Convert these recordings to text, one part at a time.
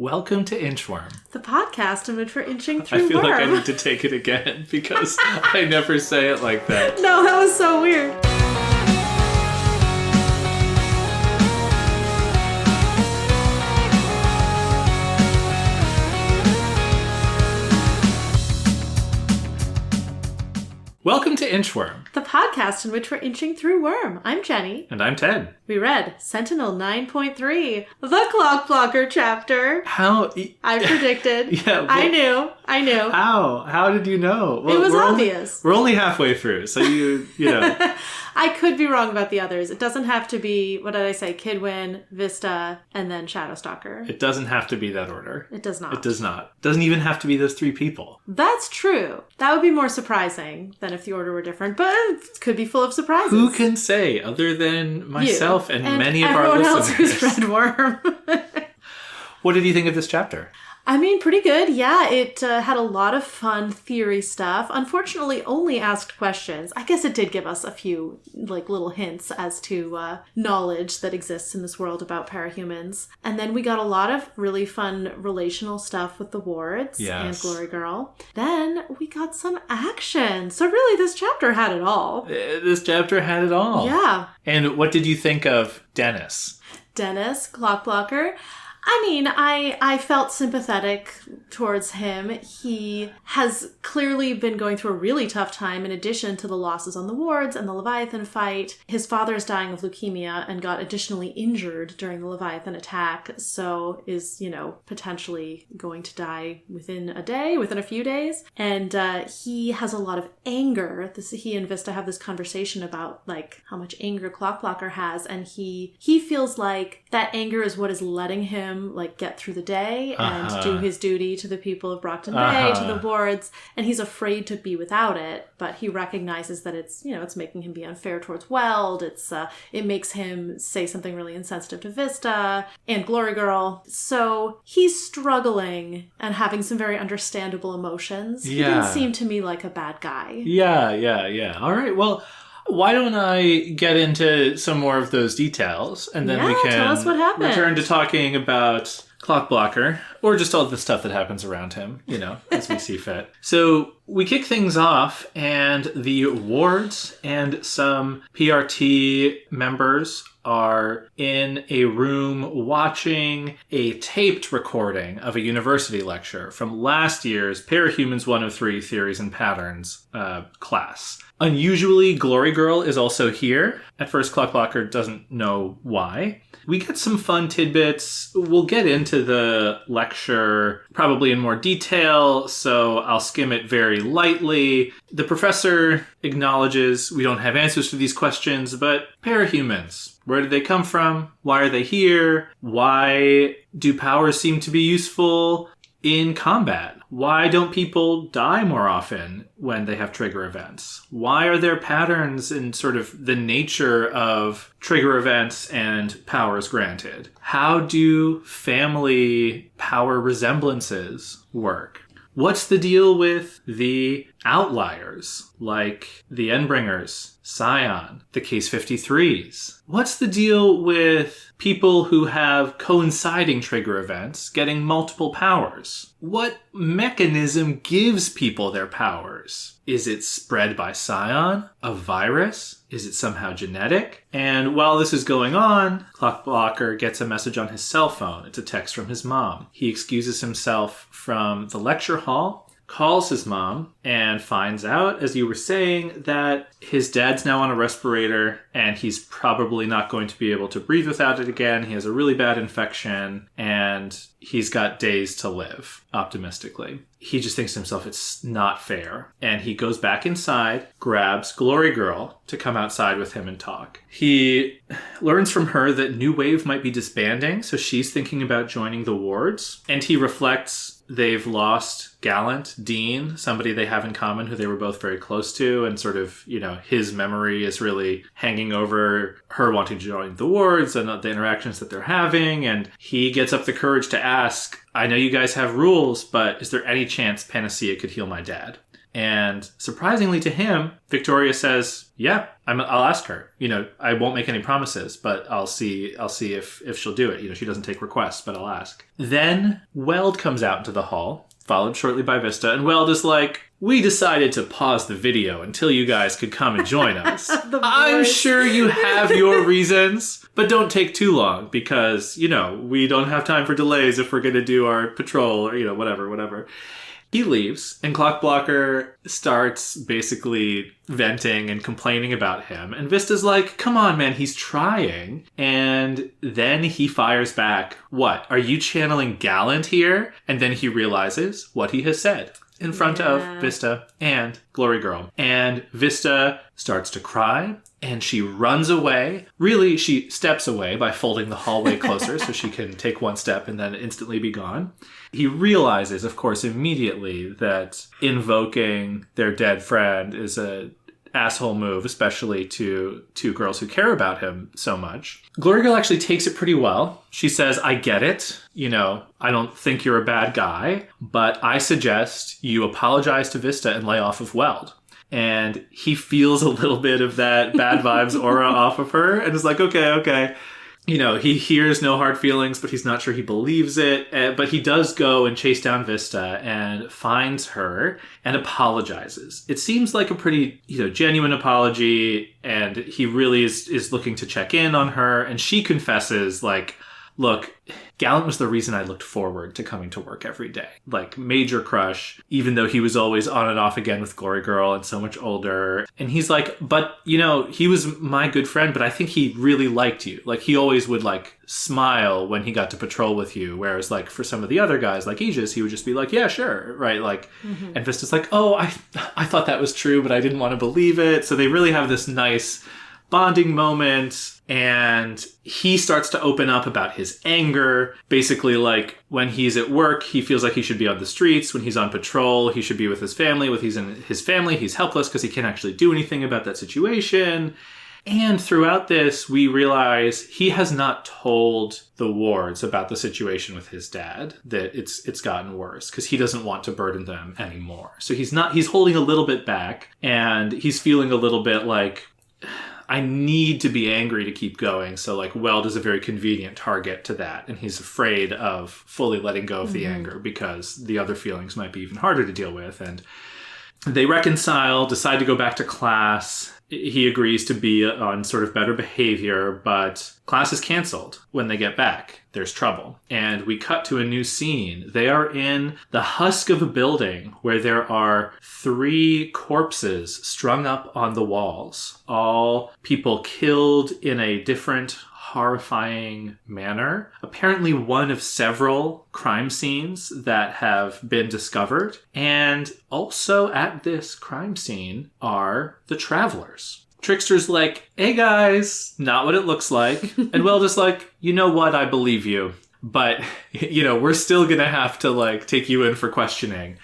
Welcome to Inchworm. The podcast in which we're inching through I feel worm. like I need to take it again because I never say it like that. No, that was so weird. Welcome to Inchworm. The podcast in which we're inching through worm. I'm Jenny. And I'm Ted. We read Sentinel 9.3, the Clockblocker chapter. How? I predicted. Yeah. Well, I knew. How? How did you know? Well, it was obvious. We're only halfway through, so you know. I could be wrong about the others. It doesn't have to be, what did I say, Kidwin, Vista, and then Shadowstalker. It doesn't have to be that order. It does not. It does not. Doesn't even have to be those three people. That's true. That would be more surprising than if the order were different, but it could be full of surprises. Who can say, other than myself and many of our listeners? Everyone else who's read Worm. What did you think of this chapter? I mean, pretty good. Yeah, it had a lot of fun theory stuff. Unfortunately, only asked questions. I guess it did give us a few little hints as to knowledge that exists in this world about Parahumans. And then we got a lot of really fun relational stuff with the wards and Glory Girl. Then we got some action. So really, this chapter had it all. This chapter had it all. Yeah. And what did you think of Dennis? Dennis, Clockblocker. I mean, I felt sympathetic towards him. He has clearly been going through a really tough time in addition to the losses on the wards and the Leviathan fight. His father is dying of leukemia and got additionally injured during the Leviathan attack, so is, potentially going to die within a few days. And he has a lot of anger. He and Vista have this conversation about, how much anger Clockblocker has, and he feels like that anger is what is letting him get through the day and do his duty to the people of Brockton Bay, to the wards, and he's afraid to be without it, but he recognizes that it's making him be unfair towards Weld. It makes him say something really insensitive to Vista and Glory Girl. So he's struggling and having some very understandable emotions. He didn't seem to me like a bad guy. Yeah. All right, well, why don't I get into some more of those details, and then we can tell us what happened. Return to talking about Clockblocker, or just all the stuff that happens around him, as we see fit. So we kick things off, and the wards and some PRT members are in a room watching a taped recording of a university lecture from last year's Parahumans 103 Theories and Patterns class. Unusually, Glory Girl is also here. At first, Clockblocker doesn't know why. We get some fun tidbits. We'll get into the lecture probably in more detail, so I'll skim it very lightly. The professor acknowledges we don't have answers to these questions, but Parahumans, where did they come from? Why are they here? Why do powers seem to be useful in combat? Why don't people die more often when they have trigger events? Why are there patterns in sort of the nature of trigger events and powers granted? How do family power resemblances work? What's the deal with the outliers, like the Endbringers, Scion, the Case 53s? What's the deal with people who have coinciding trigger events getting multiple powers? What mechanism gives people their powers? Is it spread by Scion? A virus? Is it somehow genetic? And while this is going on, Clockblocker gets a message on his cell phone. It's a text from his mom. He excuses himself from the lecture hall, calls his mom, and finds out, as you were saying, that his dad's now on a respirator and he's probably not going to be able to breathe without it again. He has a really bad infection and he's got days to live, optimistically. He just thinks to himself, it's not fair. And he goes back inside, grabs Glory Girl to come outside with him and talk. He learns from her that New Wave might be disbanding, so she's thinking about joining the wards. And he reflects they've lost Gallant, Dean, somebody they have in common who they were both very close to, and sort of, his memory is really hanging over her wanting to join the wards and the interactions that they're having. And he gets up the courage to ask, I know you guys have rules, but is there any chance Panacea could heal my dad? And surprisingly to him, Victoria says, yeah, I'll ask her. I won't make any promises, but I'll see if she'll do it. She doesn't take requests, but I'll ask. Then Weld comes out into the hall, followed shortly by Vista, and Weld is like, we decided to pause the video until you guys could come and join us. I'm sure you have your reasons, but don't take too long because, we don't have time for delays if we're going to do our patrol or, whatever. He leaves, and Clockblocker starts basically venting and complaining about him. And Vista's like, come on, man, he's trying. And then he fires back, what, are you channeling Gallant here? And then he realizes what he has said in front of Vista and Glory Girl. And Vista starts to cry, and she runs away. Really, she steps away by folding the hallway closer so she can take one step and then instantly be gone. He realizes, of course, immediately that invoking their dead friend is a asshole move, especially to two girls who care about him so much. Glory Girl actually takes it pretty well. She says, I get it. I don't think you're a bad guy, but I suggest you apologize to Vista and lay off of Weld. And he feels a little bit of that bad vibes aura off of her and is like, okay. He hears no hard feelings, but he's not sure he believes it. But he does go and chase down Vista and finds her and apologizes. It seems like a pretty, genuine apology. And he really is looking to check in on her. And she confesses, like, look, Gallant was the reason I looked forward to coming to work every day. Like, major crush, even though he was always on and off again with Glory Girl and so much older. And he's like, but, he was my good friend, but I think he really liked you. Like, he always would, smile when he got to patrol with you. Whereas, for some of the other guys, like Aegis, he would just be like, yeah, sure, right? And Vista's like, oh, I thought that was true, but I didn't want to believe it. So they really have this nice bonding moment, and he starts to open up about his anger. Basically, when he's at work, he feels like he should be on the streets. When he's on patrol, he should be with his family. When he's in his family, he's helpless because he can't actually do anything about that situation. And throughout this, we realize he has not told the wards about the situation with his dad, that it's gotten worse because he doesn't want to burden them anymore. So he's holding a little bit back, and he's feeling a little bit like, I need to be angry to keep going. So Weld is a very convenient target to that. And he's afraid of fully letting go of the anger because the other feelings might be even harder to deal with. And they reconcile, decide to go back to class. He agrees to be on sort of better behavior, but class is canceled when they get back. There's trouble. And we cut to a new scene. They are in the husk of a building where there are 3 corpses strung up on the walls. All people killed in a different, horrifying manner. Apparently one of several crime scenes that have been discovered. And also at this crime scene are the travelers. Trickster's like, hey guys, not what it looks like. And Weld is like, you know what, I believe you. But, we're still gonna have to take you in for questioning.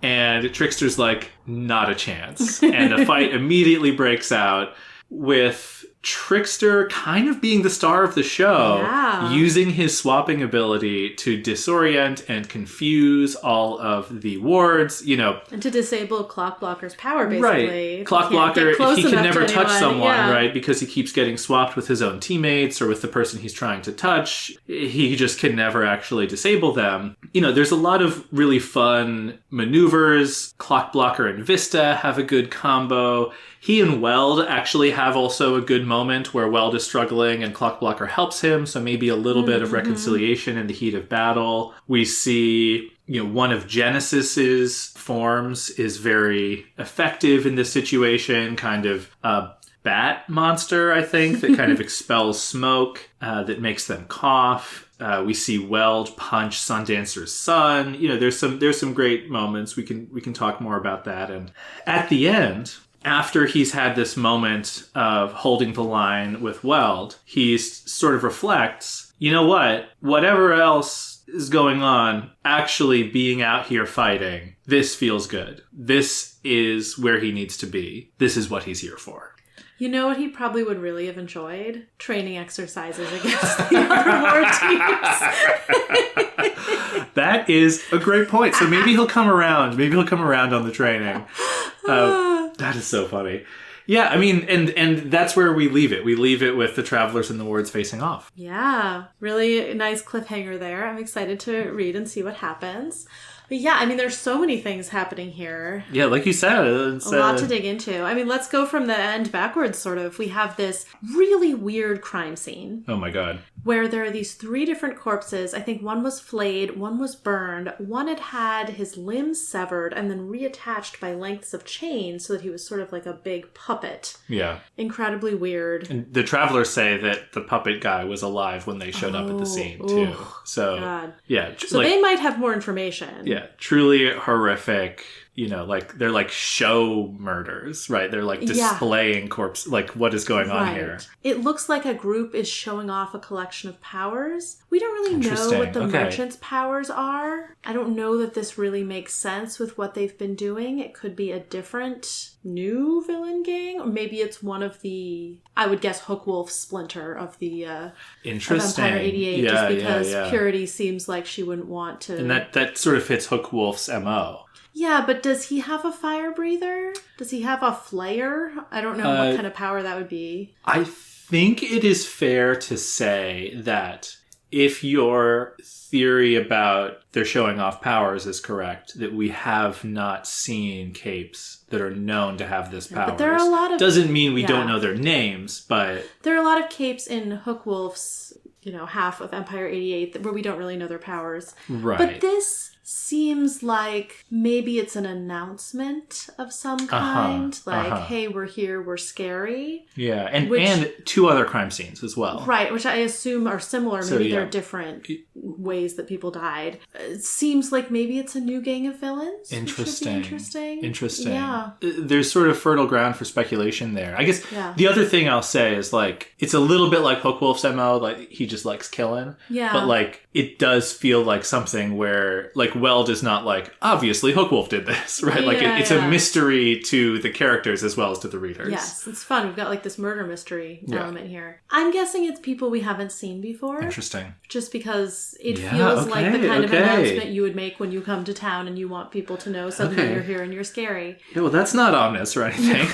And Trickster's like, not a chance. And a fight immediately breaks out with Trickster kind of being the star of the show, using his swapping ability to disorient and confuse all of the wards, And to disable Clockblocker's power, basically. Right. Clockblocker, he can never touch someone, right? Because he keeps getting swapped with his own teammates or with the person he's trying to touch. He just can never actually disable them. There's a lot of really fun maneuvers. Clockblocker and Vista have a good combo. He and Weld actually have also a good moment where Weld is struggling and Clockblocker helps him, so maybe a little bit of reconciliation in the heat of battle. We see, one of Genesis's forms is very effective in this situation, kind of a bat monster, I think, that kind of expels smoke, that makes them cough. We see Weld punch Sundancer's son. There's some great moments. We can talk more about that. And at the end, after he's had this moment of holding the line with Weld, he sort of reflects, you know what? Whatever else is going on, actually being out here fighting, this feels good. This is where he needs to be. This is what he's here for. You know what he probably would really have enjoyed? Training exercises against the other war teams. That is a great point. So maybe he'll come around. Maybe he'll come around on the training. That is so funny. Yeah, I mean, and that's where we leave it. We leave it with the travelers and the wards facing off. Yeah, really nice cliffhanger there. I'm excited to read and see what happens. But yeah, I mean, there's so many things happening here. Yeah, like you said, it's a lot to dig into. I mean, let's go from the end backwards, sort of. We have this really weird crime scene. Oh my god. Where there are these 3 different corpses. I think one was flayed, one was burned, one had had his limbs severed and then reattached by lengths of chain so that he was sort of like a big puppet. Yeah. Incredibly weird. And the travelers say that the puppet guy was alive when they showed up at the scene, too. So, God. Yeah. So they might have more information. Yeah. Truly horrific, like they're like show murders, right? They're like displaying corpse, like what is going on here. It looks like a group is showing off a collection of powers. We don't really know what the merchant's powers are. I don't know that this really makes sense with what they've been doing. It could be a different new villain gang, or maybe it's one of the, I would guess, Hookwolf's splinter of the Interesting. of Empire 88, just because Purity seems like she wouldn't want to. And that sort of fits Hookwolf's MO. Yeah, but does he have a fire breather? Does he have a flayer? I don't know what kind of power that would be. I think it is fair to say that if your theory about they're showing off powers is correct, that we have not seen capes that are known to have this power. But there are a lot of... Doesn't mean we don't know their names, but... There are a lot of capes in Hookwolf's, half of Empire 88 where we don't really know their powers. Right. But this seems like maybe it's an announcement of some kind. Hey, we're here, we're scary. Yeah, and 2 other crime scenes as well. Right, which I assume are similar. Maybe they're different ways that people died. It seems like maybe it's a new gang of villains. Interesting. Interesting. Yeah. There's sort of fertile ground for speculation there. I guess the other thing I'll say is, like, it's a little bit like Hookwolf's MO, like, he just likes killing. Yeah. But, like, it does feel like something where, like, Weld is not like, obviously Hookwolf did this, right? Like, it's a mystery to the characters as well as to the readers. Yes, it's fun. We've got, like, this murder mystery element here. I'm guessing it's people we haven't seen before. Interesting. Just because it feels like the kind of announcement you would make when you come to town and you want people to know suddenly you're here and you're scary. Yeah, well, that's not ominous or anything.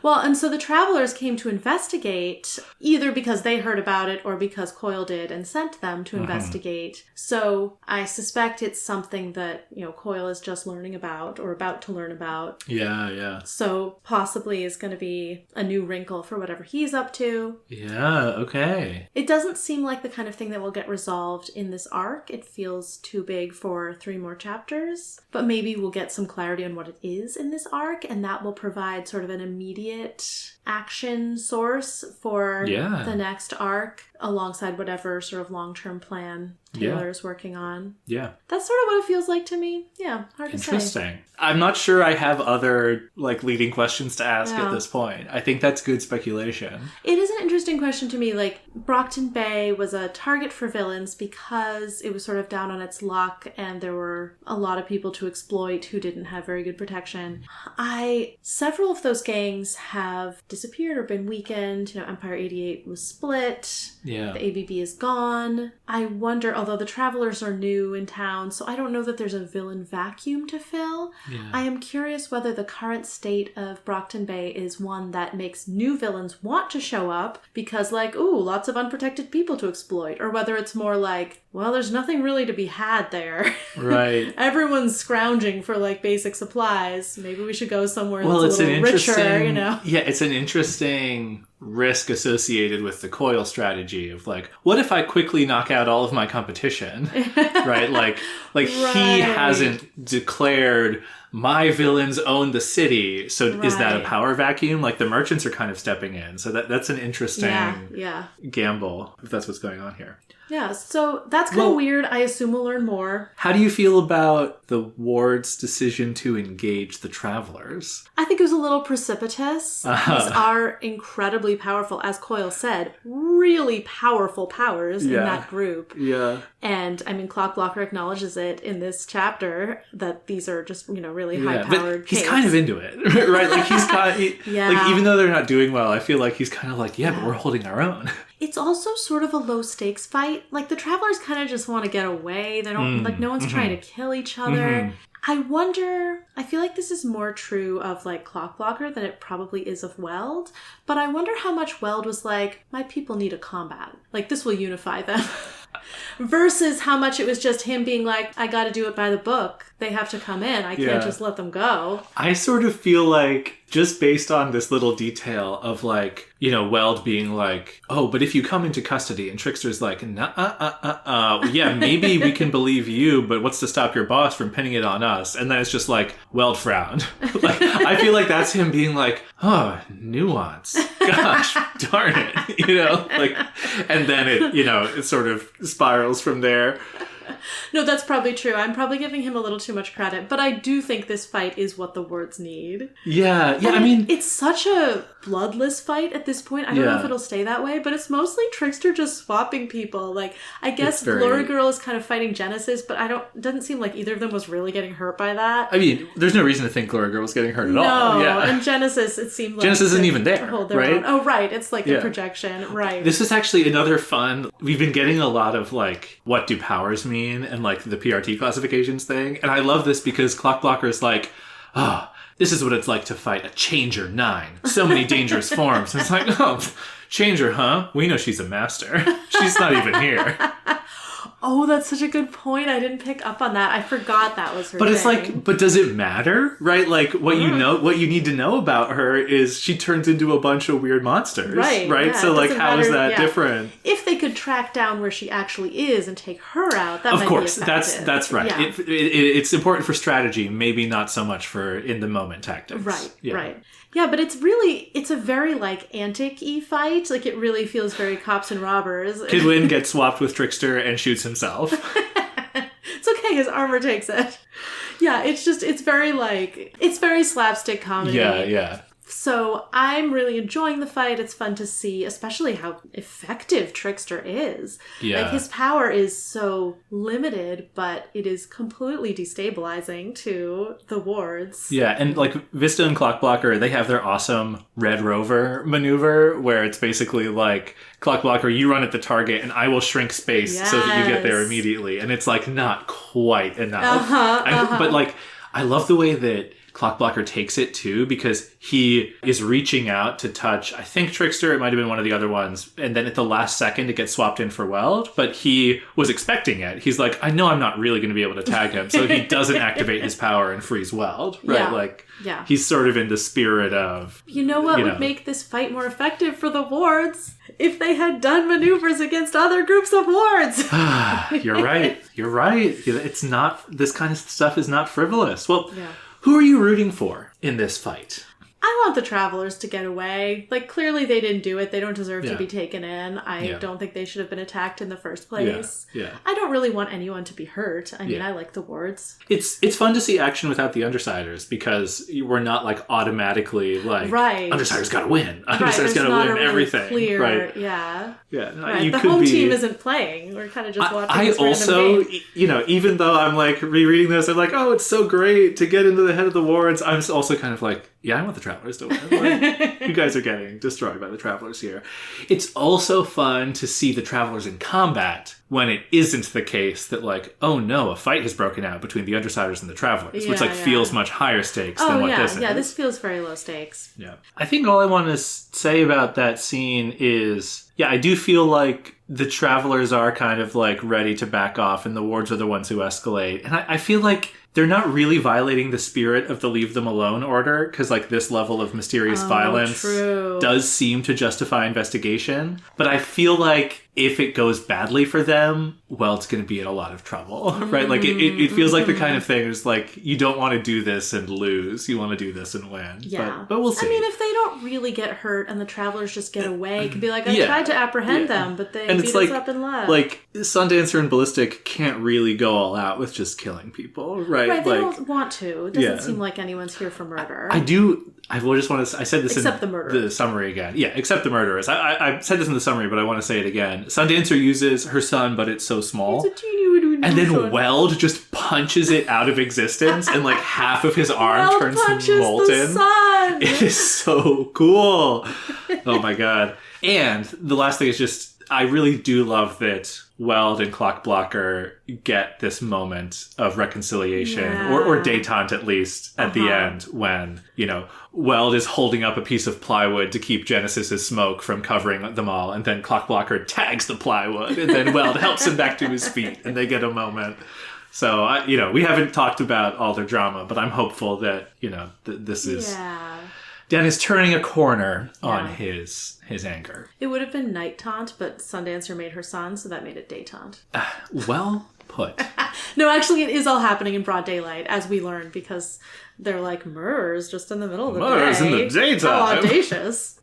Well, and so the travelers came to investigate, either because they heard about it or because Coil did and sent them to investigate. So I suspect it's something that, Coil is just learning about or about to learn about. Yeah. So possibly is going to be a new wrinkle for whatever he's up to. Yeah, okay. It doesn't seem like the kind of thing that will get resolved in this arc. It feels too big for 3 more chapters. But maybe we'll get some clarity on what it is in this arc, and that will provide sort of an immediate action source for the next arc alongside whatever sort of long-term plan Taylor is working on. Yeah. That's sort of what it feels like to me. Yeah, hard to say. Interesting. I'm not sure I have other, leading questions to ask at this point. I think that's good speculation. It is an interesting question to me. Brockton Bay was a target for villains because it was sort of down on its luck and there were a lot of people to exploit who didn't have very good protection. Several of those gangs have disappeared or been weakened. Empire 88 was split. Yeah. The ABB is gone. I wonder, although the Travelers are new in town, so I don't know that there's a villain vacuum to fill. Yeah. I am curious whether the current state of Brockton Bay is one that makes new villains want to show up because, lots of unprotected people to exploit, or whether it's more there's nothing really to be had there. Right. Everyone's scrounging for, basic supplies. Maybe we should go somewhere that's a little richer, Yeah, it's an interesting risk associated with the Coil strategy of what if I quickly knock out all of my competition? Right? He hasn't declared my villains own the city, so is that a power vacuum? The merchants are kind of stepping in, so that's an interesting gamble if that's what's going on here. Yeah, so that's kind of weird. I assume we'll learn more. How do you feel about the ward's decision to engage the Travelers? I think it was a little precipitous. These are incredibly powerful, as Coil said, really powerful powers in that group. Yeah. And, Clockblocker acknowledges it in this chapter that these are just, really high-powered he's kind of into it, right? He's kind of, even though they're not doing well, I feel like he's kind of but we're holding our own. It's also sort of a low stakes fight. Like, the Travelers kind of just want to get away. They don't, like, no one's trying to kill each other. I wonder, I feel like this is more true of, like, Clockblocker than it probably is of Weld, but I wonder how much Weld was like, my people need a combat. Like, this will unify them. Versus how much it was just him being like, I gotta do it by the book. They have to come in. I can't just let them go. I sort of feel like, just based on this little detail of, like, you know, Weld being like, oh, but if you come into custody, and Trickster's like, yeah, maybe we can believe you, but what's to stop your boss from pinning it on us? And then it's just like, Weld frowned. Like, I feel like that's him being like, oh, nuance. Gosh, darn it. You know, like, and then it, you know, it sort of spirals from there. No, that's probably true. I'm probably giving him a little too much credit, but I do think this fight is what the Wards need. Yeah, And I mean... It's such a bloodless fight at this point. I don't know if it'll stay that way, but it's mostly Trickster just swapping people. Like, I guess Glory Girl is kind of fighting Genesis, but it doesn't seem like either of them was really getting hurt by that. I mean, there's no reason to think Glory Girl was getting hurt at all. No, and Genesis, it seemed like... Genesis isn't even there, right? Oh, right. It's like the projection, right. This is actually another fun... We've been getting a lot of, like, what do powers mean? And, like, the PRT classifications thing. And I love this because Clockblocker is like, this is what it's like to fight a Changer 9. So many dangerous forms. And it's like, oh, Changer, huh? We know she's a master. She's not even here. Oh, that's such a good point. I didn't pick up on that. I forgot that was her But thing. it's like, but does it matter? Right? Like, what you know, what you need to know about her is she turns into a bunch of weird monsters. Right? Yeah, so, like, how is that different? If they could track down where she actually is and take her out, that might be effective. That's right. Yeah. It's important for strategy, maybe not so much for in-the-moment tactics. Right, right. Yeah, but it's a very, like, antic-y fight. Like, it really feels very cops and robbers. Kid Win gets swapped with Trickster and shoots himself. It's okay, his armor takes it. Yeah, it's very slapstick comedy. Yeah. So I'm really enjoying the fight. It's fun to see, especially how effective Trickster is. Yeah. Like, his power is so limited, but it is completely destabilizing to the Wards. Yeah, and, like, Vista and Clockblocker, they have their awesome Red Rover maneuver where it's basically like, Clockblocker, you run at the target and I will shrink space so that you get there immediately. And it's, like, not quite enough. But, like, I love the way that Clockblocker takes it too, because he is reaching out to touch, I think, Trickster. It might have been one of the other ones. And then at the last second, it gets swapped in for Weld. But he was expecting it. He's like, I know I'm not really going to be able to tag him. So he doesn't activate his power and freeze Weld. Right? Yeah. Like, he's sort of in the spirit of... You know what would make this fight more effective for the Wards? If they had done maneuvers against other groups of Wards. You're right. It's not... This kind of stuff is not frivolous. Well... Who are you rooting for in this fight? I want the Travelers to get away. Like, clearly they didn't do it. They don't deserve to be taken in. I don't think they should have been attacked in the first place. Yeah. I don't really want anyone to be hurt. I mean, I like the Wards. It's fun to see action without the Undersiders, because we're not, like, automatically like, Undersiders gotta win. Undersiders gotta win everything. Clear, right. Yeah. Right. The home team isn't playing. We're kind of just watching this also, random game. you know, even though I'm, like, rereading this, I'm like, oh, it's so great to get into the head of the Wards, I'm also kind of like, yeah, I want the Travelers to win. Like, you guys are getting destroyed by the Travelers here. It's also fun to see the Travelers in combat when it isn't the case that, like, oh no, a fight has broken out between the Undersiders and the Travelers, which, like, feels much higher stakes than what this is. Yeah, this feels very low stakes. Yeah. I think all I want to say about that scene is, I do feel like the Travelers are kind of, like, ready to back off, and the Wards are the ones who escalate. And I feel like they're not really violating the spirit of the leave them alone order, because, like, this level of mysterious violence does seem to justify investigation. But I feel like if it goes badly for them, well, it's going to be in a lot of trouble, right? Like, it feels like the kind of thing is, like, you don't want to do this and lose. You want to do this and win. Yeah. But we'll see. I mean, if they don't really get hurt and the Travelers just get away, it could be like, I tried to apprehend them, but they beat us up and left. Like, Sundancer and Ballistic can't really go all out with just killing people, right? Right, they don't want to. It doesn't seem like anyone's here for murder. I will just want to... I said this except the murderers. The summary again. Yeah, except the murderers. I said this in the summary, but I want to say it again. Sundancer uses her sun, but it's so small. It's a teeny and then Weld just punches it out of existence, and, like, half of his arm turns molten. The sun. It is so cool. Oh my god. And the last thing is just... I really do love that Weld and Clockblocker get this moment of reconciliation, or détente at least, at the end when, Weld is holding up a piece of plywood to keep Genesis's smoke from covering them all, and then Clockblocker tags the plywood, and then Weld helps him back to his feet, and they get a moment. So, we haven't talked about all their drama, but I'm hopeful that, this is... Yeah. Dan is turning a corner on his anger. It would have been night taunt, but Sundancer made her son, so that made it day taunt. Well put. No, actually, it is all happening in broad daylight, as we learned, because they're like murderers just in the middle of the day. Murderers in the daytime. How audacious.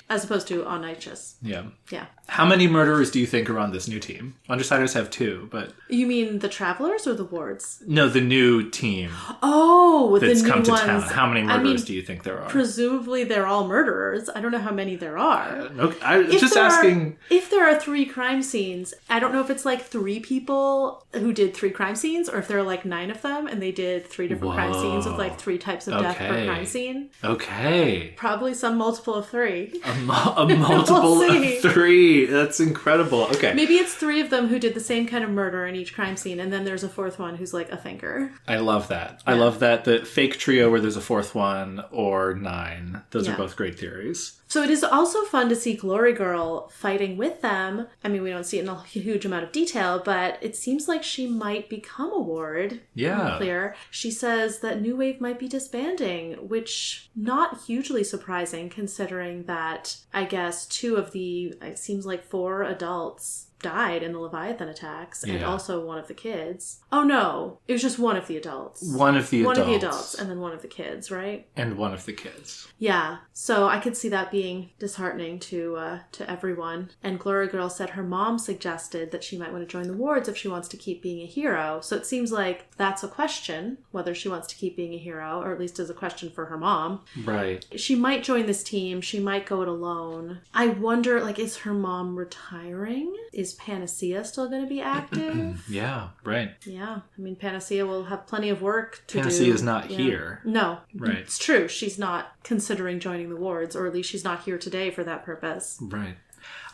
As opposed to audacious. Yeah. Yeah. How many murderers do you think are on this new team? Undersiders have 2, but... You mean the Travelers or the Wards? No, the new team. Oh, the new ones. That's come to town. How many murderers do you think there are? Presumably they're all murderers. I don't know how many there are. Okay. I was just asking... If there are 3 crime scenes, I don't know if it's like 3 people who did 3 crime scenes, or if there are like 9 of them and they did 3 different crime scenes with like 3 types of death per crime scene. Okay. Probably some multiple of 3. A multiple of 3. That's incredible. Okay. Maybe it's 3 of them who did the same kind of murder in each crime scene, and then there's a 4th one who's like a thinker. I love that. Yeah. I love that. The fake trio where there's a 4th one, or 9. Those are both great theories. So it is also fun to see Glory Girl fighting with them. I mean, we don't see it in a huge amount of detail, but it seems like she might become a ward. Yeah. Unclear. She says that New Wave might be disbanding, which not hugely surprising considering that, I guess, 2 of the, it seems like 4 adults died in the Leviathan attacks, and also one of the kids. Oh no, it was just one of the adults. One of the adults, and then one of the kids, right? And one of the kids. Yeah, so I could see that being disheartening to everyone. And Glory Girl said her mom suggested that she might want to join the wards if she wants to keep being a hero. So it seems like that's a question, whether she wants to keep being a hero, or at least is a question for her mom. Right. She might join this team. She might go it alone. I wonder, is her mom retiring? Is Panacea still going to be active? Yeah, right. Yeah. I mean, Panacea will have plenty of work to do. Panacea is not here. No. Right. It's true. She's not considering joining the wards, or at least she's not here today for that purpose. Right.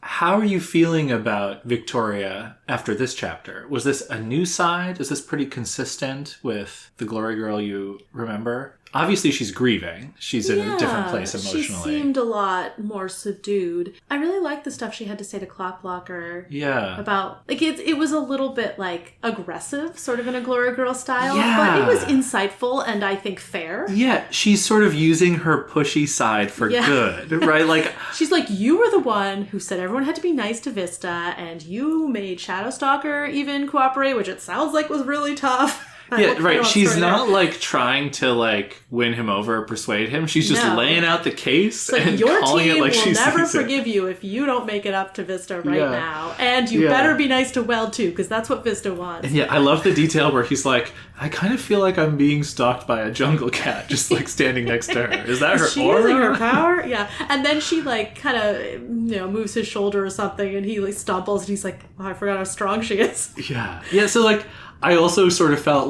How are you feeling about Victoria after this chapter? Was this a new side? Is this pretty consistent with the Glory Girl you remember? Obviously, she's grieving. She's in a different place emotionally. She seemed a lot more subdued. I really liked the stuff she had to say to Clockblocker. Yeah. About, it was a little bit, aggressive, sort of in a Glory Girl style. Yeah. But it was insightful and I think fair. Yeah, she's sort of using her pushy side for good, right? She's like, you were the one who said everyone had to be nice to Vista, and you made Shadowstalker even cooperate, which it sounds like was really tough. Yeah, right. She's not trying to win him over or persuade him. She's just laying out the case and your calling team it like she's will never forgive you if you don't make it up to Vista right now. And you better be nice to Weld too, because that's what Vista wants. And I love the detail where he's like, I kind of feel like I'm being stalked by a jungle cat, just standing next to her. Is that her she aura? Using her power? Yeah. And then she kind of moves his shoulder or something, and he stumbles, and he's like, oh, I forgot how strong she is. Yeah. Yeah. So I also sort of felt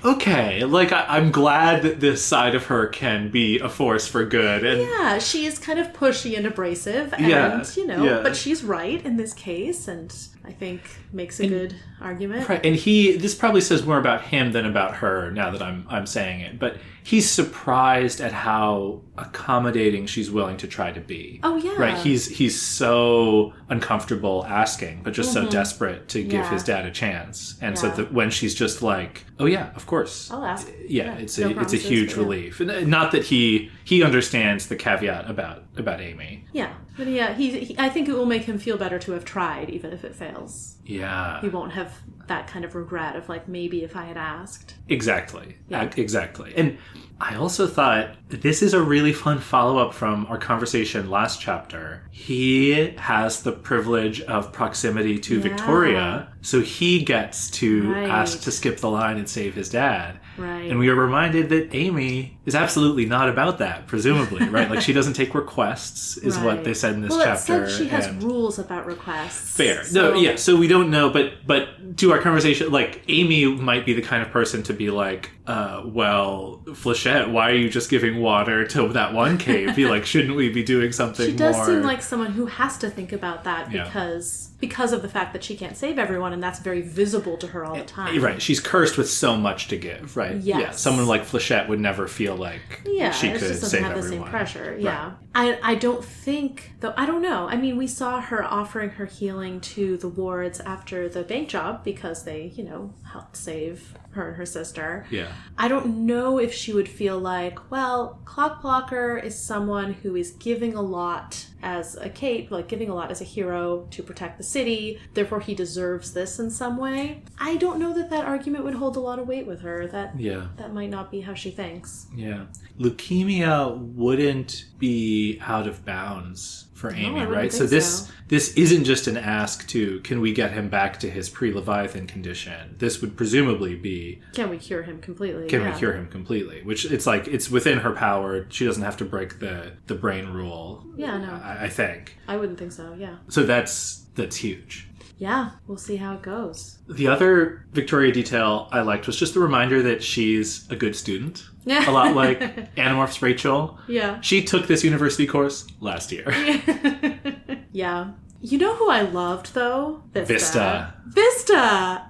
okay, I'm glad that this side of her can be a force for good. And yeah, she is kind of pushy and abrasive, and, but she's right in this case, and I think makes a good argument. Right, and this probably says more about him than about her now that I'm saying it, but he's surprised at how accommodating she's willing to try to be. Oh, yeah. Right, he's so uncomfortable asking, but just so desperate to give his dad a chance. And so when she's just oh yeah, of course. I'll ask. Yeah, it's a huge relief. Not that he understands the caveat about Amy. Yeah, but I think it will make him feel better to have tried, even if it fails. Yeah. He won't have that kind of regret of maybe if I had asked. Exactly. Yeah. Exactly. And I also thought this is a really fun follow-up from our conversation last chapter. He has the privilege of proximity to Victoria, so he gets to ask to skip the line and save his dad. Right. And we are reminded that Amy is absolutely not about that, presumably, right? She doesn't take requests, is what they said in this chapter. Well, it said she has rules about requests. Fair. So... No, yeah, so we don't know, but to our conversation, Amy might be the kind of person to be well, Flechette, why are you just giving water to that one cave? Shouldn't we be doing something more? She does seem like someone who has to think about that because of the fact that she can't save everyone, and that's very visible to her all the time. Right. She's cursed with so much to give, right? Yes. Yeah. Someone like Flechette would never feel like she could just doesn't save have everyone. the same pressure. Right. Yeah. I don't think, though, I don't know. I mean, we saw her offering her healing to the wards after the bank job because they, helped save her and her sister. Yeah. I don't know if she would feel like, well, Clockblocker is someone who is giving a lot as a cape, like giving a lot as a hero to protect the city, therefore he deserves this in some way. I don't know that argument would hold a lot of weight with her. That might not be how she thinks. Yeah. Leukemia wouldn't be out of bounds for Amy, right? So this isn't just an ask to, can we get him back to his pre-Leviathan condition? This would presumably be, can we cure him completely? We cure him completely? Which it's like, it's within her power. She doesn't have to break the brain rule. Yeah, no. I think. I wouldn't think so, yeah. So that's huge. Yeah, we'll see how it goes. The other Victoria detail I liked was just the reminder that she's a good student. A lot like Animorphs Rachel. Yeah. She took this university course last year. Yeah. You know who I loved, though? Vista.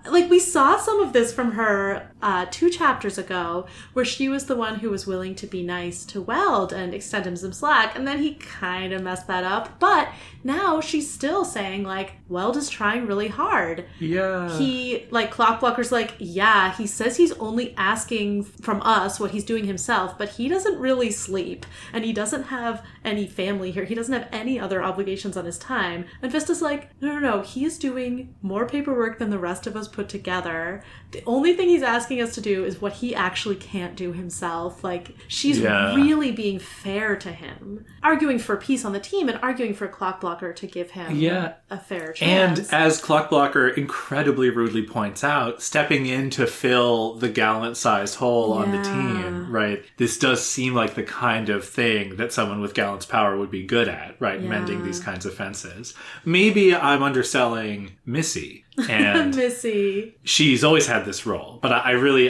Like, we saw some of this from her 2 chapters ago, where she was the one who was willing to be nice to Weld and extend him some slack, and then he kind of messed that up. But now she's still saying, like, Weld is trying really hard. Yeah. Clockblocker's like, yeah, he says he's only asking from us what he's doing himself, but he doesn't really sleep, and he doesn't have any family here. He doesn't have any other obligations on his time. And Vista's like, no, he is doing more paperwork than the rest of us put together. The only thing he's asking us to do is what he actually can't do himself. Like, she's really being fair to him. Arguing for peace on the team and arguing for Clockblocker to give him a fair chance. And as Clockblocker incredibly rudely points out, stepping in to fill the Gallant-sized hole on the team, right? This does seem like the kind of thing that someone with Gallant's power would be good at, right? Yeah. Mending these kinds of fences. Maybe I'm underselling Missy. And Missy. She's always had this role, but I really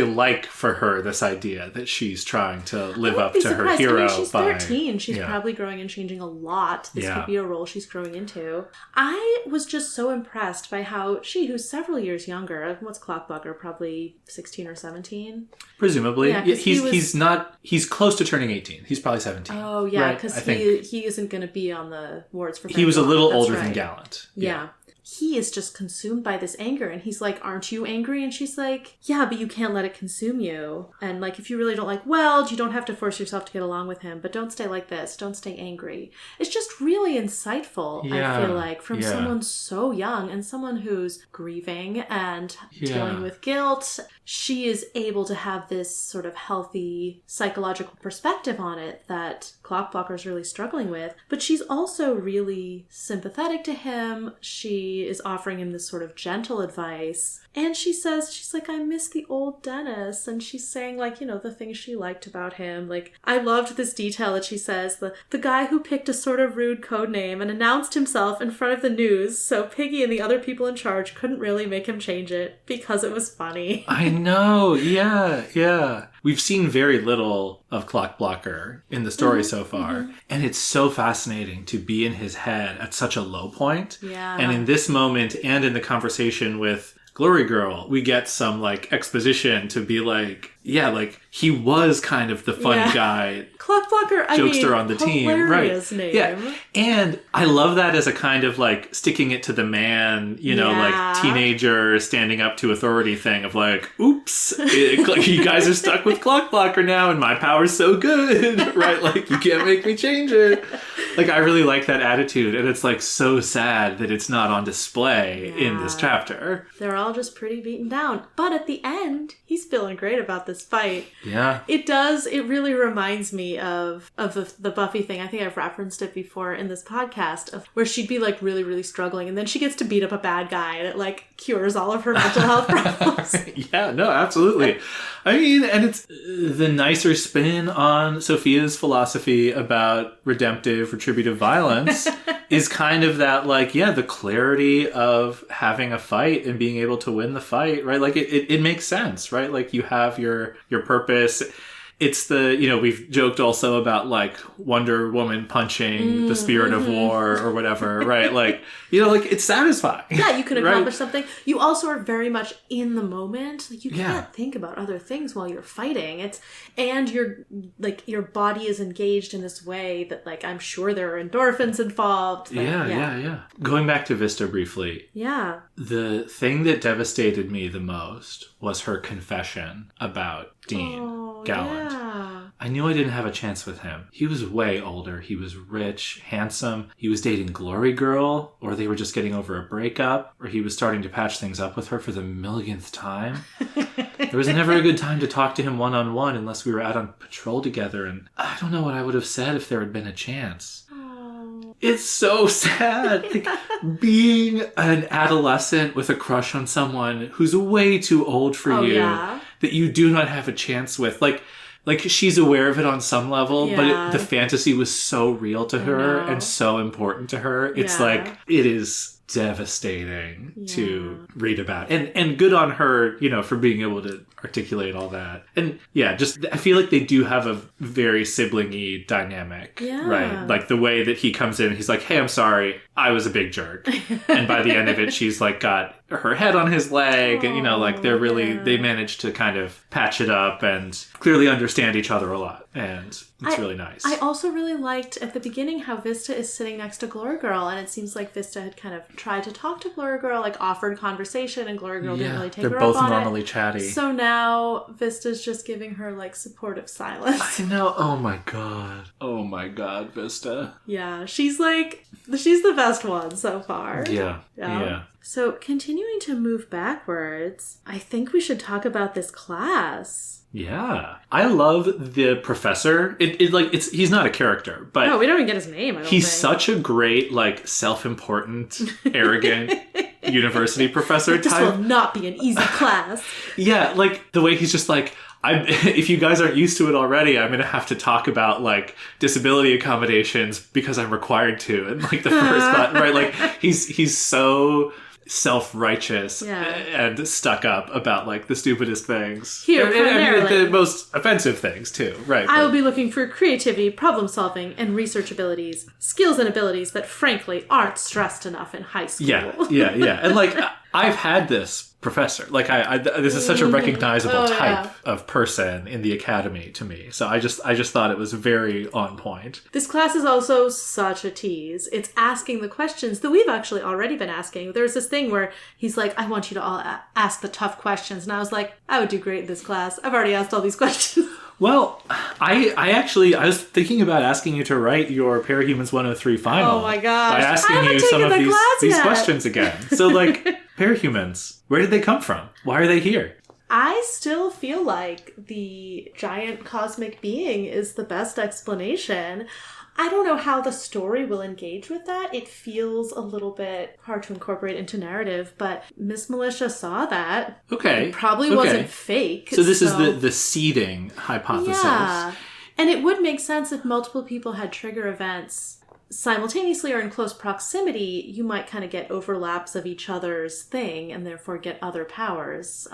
like for her this idea that she's trying to live up to her hero. I mean, she's 13. She's probably growing and changing a lot. This could be a role she's growing into. I was just so impressed by how she, who's several years younger, what's Clockblocker, probably 16 or 17? Presumably. Yeah, he's close to turning 18. He's probably 17. Oh, yeah, because he isn't going to be on the wards for He was a little older than Gallant. Yeah. He is just consumed by this anger, and he's like, aren't you angry? And she's like, yeah, but you can't let it consume you. And like, if you really don't like Weld, you don't have to force yourself to get along with him, but don't stay like this. Don't stay angry. It's just really insightful, I feel like, from someone so young and someone who's grieving and dealing with guilt. She is able to have this sort of healthy psychological perspective on it that Clockblocker is really struggling with, but she's also really sympathetic to him. She is offering him this sort of gentle advice. And she's like, I miss the old Dennis. And she's saying, like, the things she liked about him. Like, I loved this detail that she says, the guy who picked a sort of rude code name and announced himself in front of the news, so Piggy and the other people in charge couldn't really make him change it because it was funny. I know, yeah. We've seen very little of Clockblocker in the story so far, and it's so fascinating to be in his head at such a low point. Yeah. And in this moment, and in the conversation with Glory Girl, we get some like exposition to be like, he was kind of the funny guy, Clockblocker, jokester on the team, right? Name. Yeah, and I love that as a kind of like sticking it to the man, like teenager standing up to authority thing of like, oops, you guys are stuck with Clockblocker now, and my power's so good, right? Like you can't make me change it. Like I really like that attitude, and it's like so sad that it's not on display in this chapter. They're all just pretty beaten down, but at the end, he's feeling great about this fight. Yeah. It really reminds me of the Buffy thing. I think I've referenced it before in this podcast, of where she'd be like really, really struggling, and then she gets to beat up a bad guy, and it like cures all of her mental health problems. Yeah, no, absolutely. I mean, and it's the nicer spin on Sophia's philosophy about redemptive, retributive violence is kind of that, like, the clarity of having a fight and being able to win the fight, right? Like, it makes sense, right? Like, you have your purpose. it's the, we've joked also about like Wonder Woman punching the spirit of war or whatever, right? Like, like it's satisfying. Yeah, you can accomplish something. You also are very much in the moment. Like you can't think about other things while you're fighting. And your body is engaged in this way that like I'm sure there are endorphins involved. Like, yeah. Going back to Vista briefly. Yeah. The thing that devastated me the most was her confession about Dean Gallant. Yeah. I knew I didn't have a chance with him. He was way older. He was rich, handsome. He was dating Glory Girl, or they were just getting over a breakup, or he was starting to patch things up with her for the millionth time. There was never a good time to talk to him one-on-one unless we were out on patrol together, and I don't know what I would have said if there had been a chance. It's so sad. Like, being an adolescent with a crush on someone who's way too old for you that you do not have a chance with. Like she's aware of it on some level, but the fantasy was so real to her and so important to her. It's like, it is devastating to read about. And good on her, for being able to articulate all that. And just I feel like they do have a very sibling-y dynamic, right? Like the way that he comes in, he's like, hey, I'm sorry, I was a big jerk. And by the end of it, she's like got her head on his leg, and like they're really they managed to kind of patch it up and clearly understand each other a lot, and it's really nice. I also really liked at the beginning how Vista is sitting next to Glory Girl, and it seems like Vista had kind of tried to talk to Glory Girl, like offered conversation, and Glory Girl didn't really take her up on it. They're both normally chatty. So now Vista's just giving her like supportive silence. I know. Oh my god, Vista. Yeah, she's the best one so far. Yeah. So continuing to move backwards, I think we should talk about this class. Yeah. I love the professor. He's not a character, but no, we don't even get his name, I don't he's think. such a great, like, self-important, arrogant university professor type. This will not be an easy class. Yeah, like the way he's just like, if you guys aren't used to it already, I'm going to have to talk about like disability accommodations because I'm required to. And like the first class, right? Like he's so self-righteous and stuck up about like the stupidest things. And the most offensive things too, right? I will be looking for creativity, problem solving, and research abilities. Skills and abilities that frankly aren't stressed enough in high school. Yeah. And like I've had this professor. Like this is such a recognizable type of person in the academy to me. So I just thought it was very on point. This class is also such a tease. It's asking the questions that we've actually already been asking. There's this thing where he's like, I want you to all ask the tough questions. And I was like, I would do great in this class. I've already asked all these questions. Well, I was thinking about asking you to write your Parahumans 103 final. Oh my gosh. By asking you some of these questions again. So like, Parahumans, where did they come from? Why are they here? I still feel like the giant cosmic being is the best explanation. I don't know how the story will engage with that. It feels a little bit hard to incorporate into narrative, but Miss Militia saw that. Okay. It probably wasn't fake. So this is the seeding hypothesis. Yeah. And it would make sense if multiple people had trigger events simultaneously or in close proximity. You might kind of get overlaps of each other's thing and therefore get other powers.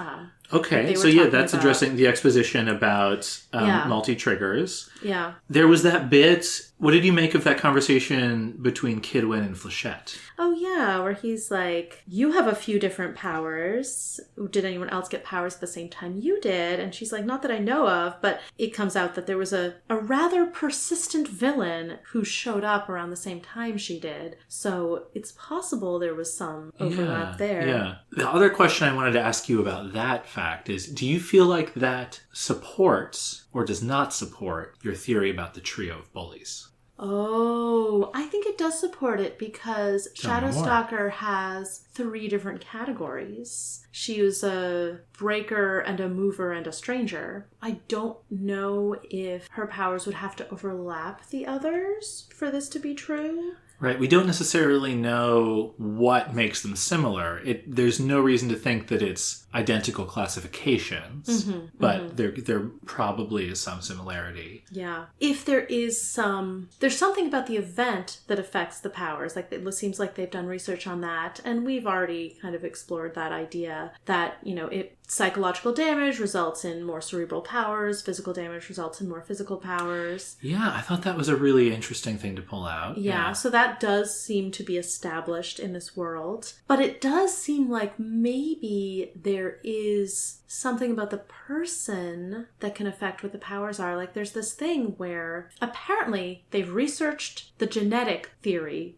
Okay, so that's addressing the exposition about multi-triggers. Yeah. There was that bit. What did you make of that conversation between Kidwin and Flechette? Oh, yeah, where he's like, you have a few different powers. Did anyone else get powers at the same time you did? And she's like, not that I know of, but it comes out that there was a rather persistent villain who showed up around the same time she did. So it's possible there was some overlap there. Yeah. The other question I wanted to ask you about that fact is, do you feel like that supports or does not support your theory about the trio of bullies? Oh, I think it does support it because Shadowstalker has 3 different categories. She was a breaker and a mover and a stranger. I don't know if her powers would have to overlap the others for this to be true. Right. We don't necessarily know what makes them similar. There's no reason to think that it's identical classifications, but there probably is some similarity. Yeah. If there is there's something about the event that affects the powers. Like, it seems like they've done research on that, and we've already kind of explored that idea that, psychological damage results in more cerebral powers, physical damage results in more physical powers. Yeah, I thought that was a really interesting thing to pull out. Yeah, so that does seem to be established in this world. But it does seem like maybe there is something about the person that can affect what the powers are. Like, there's this thing where apparently they've researched the genetic theory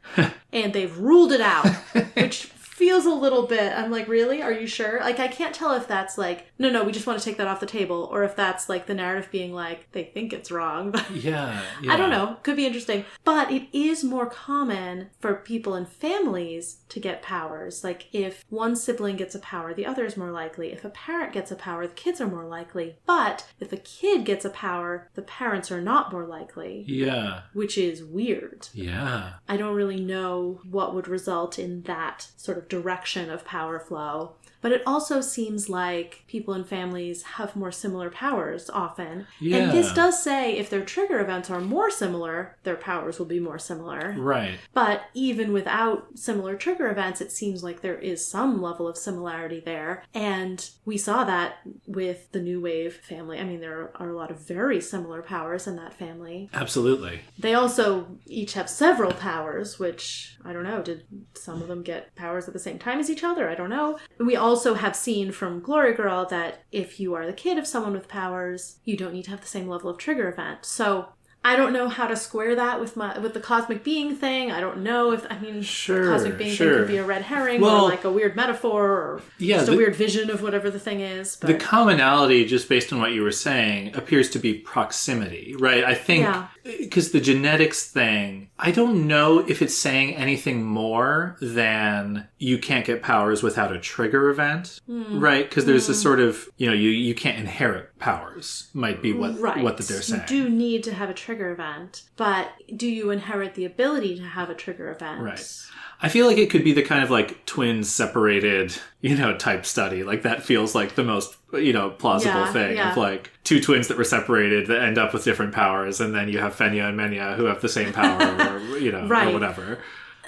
and they've ruled it out, which feels a little bit, I'm like, really? Are you sure? Like, I can't tell if that's like, no, we just want to take that off the table, or if that's like the narrative being like, they think it's wrong. Yeah. I don't know. Could be interesting. But it is more common for people in families to get powers. Like, if one sibling gets a power, the other is more likely. If a parent gets a power, the kids are more likely. But if a kid gets a power, the parents are not more likely. Yeah. Which is weird. Yeah. I don't really know what would result in that sort of direction of power flow. But it also seems like people in families have more similar powers often. Yeah. And this does say if their trigger events are more similar, their powers will be more similar. Right. But even without similar trigger events, it seems like there is some level of similarity there. And we saw that with the New Wave family. I mean, there are a lot of very similar powers in that family. Absolutely. They also each have several powers, which, I don't know, did some of them get powers at the same time as each other? I don't know. We also have seen from Glory Girl that if you are the kid of someone with powers, you don't need to have the same level of trigger event. So I don't know how to square that with the cosmic being thing. I don't know if, cosmic being thing could be a red herring or like a weird metaphor or just a weird vision of whatever the thing is. But the commonality, just based on what you were saying, appears to be proximity, right? I think, because the genetics thing, I don't know if it's saying anything more than you can't get powers without a trigger event, right? Because there's this sort of, you can't inherit powers, might be what they're saying. You do need to have a trigger event, but do you inherit the ability to have a trigger event? Right. I feel like it could be the kind of like twins separated, type study. Like that feels like the most, plausible thing of like two twins that were separated that end up with different powers, and then you have Fenya and Menya who have the same power or, or whatever.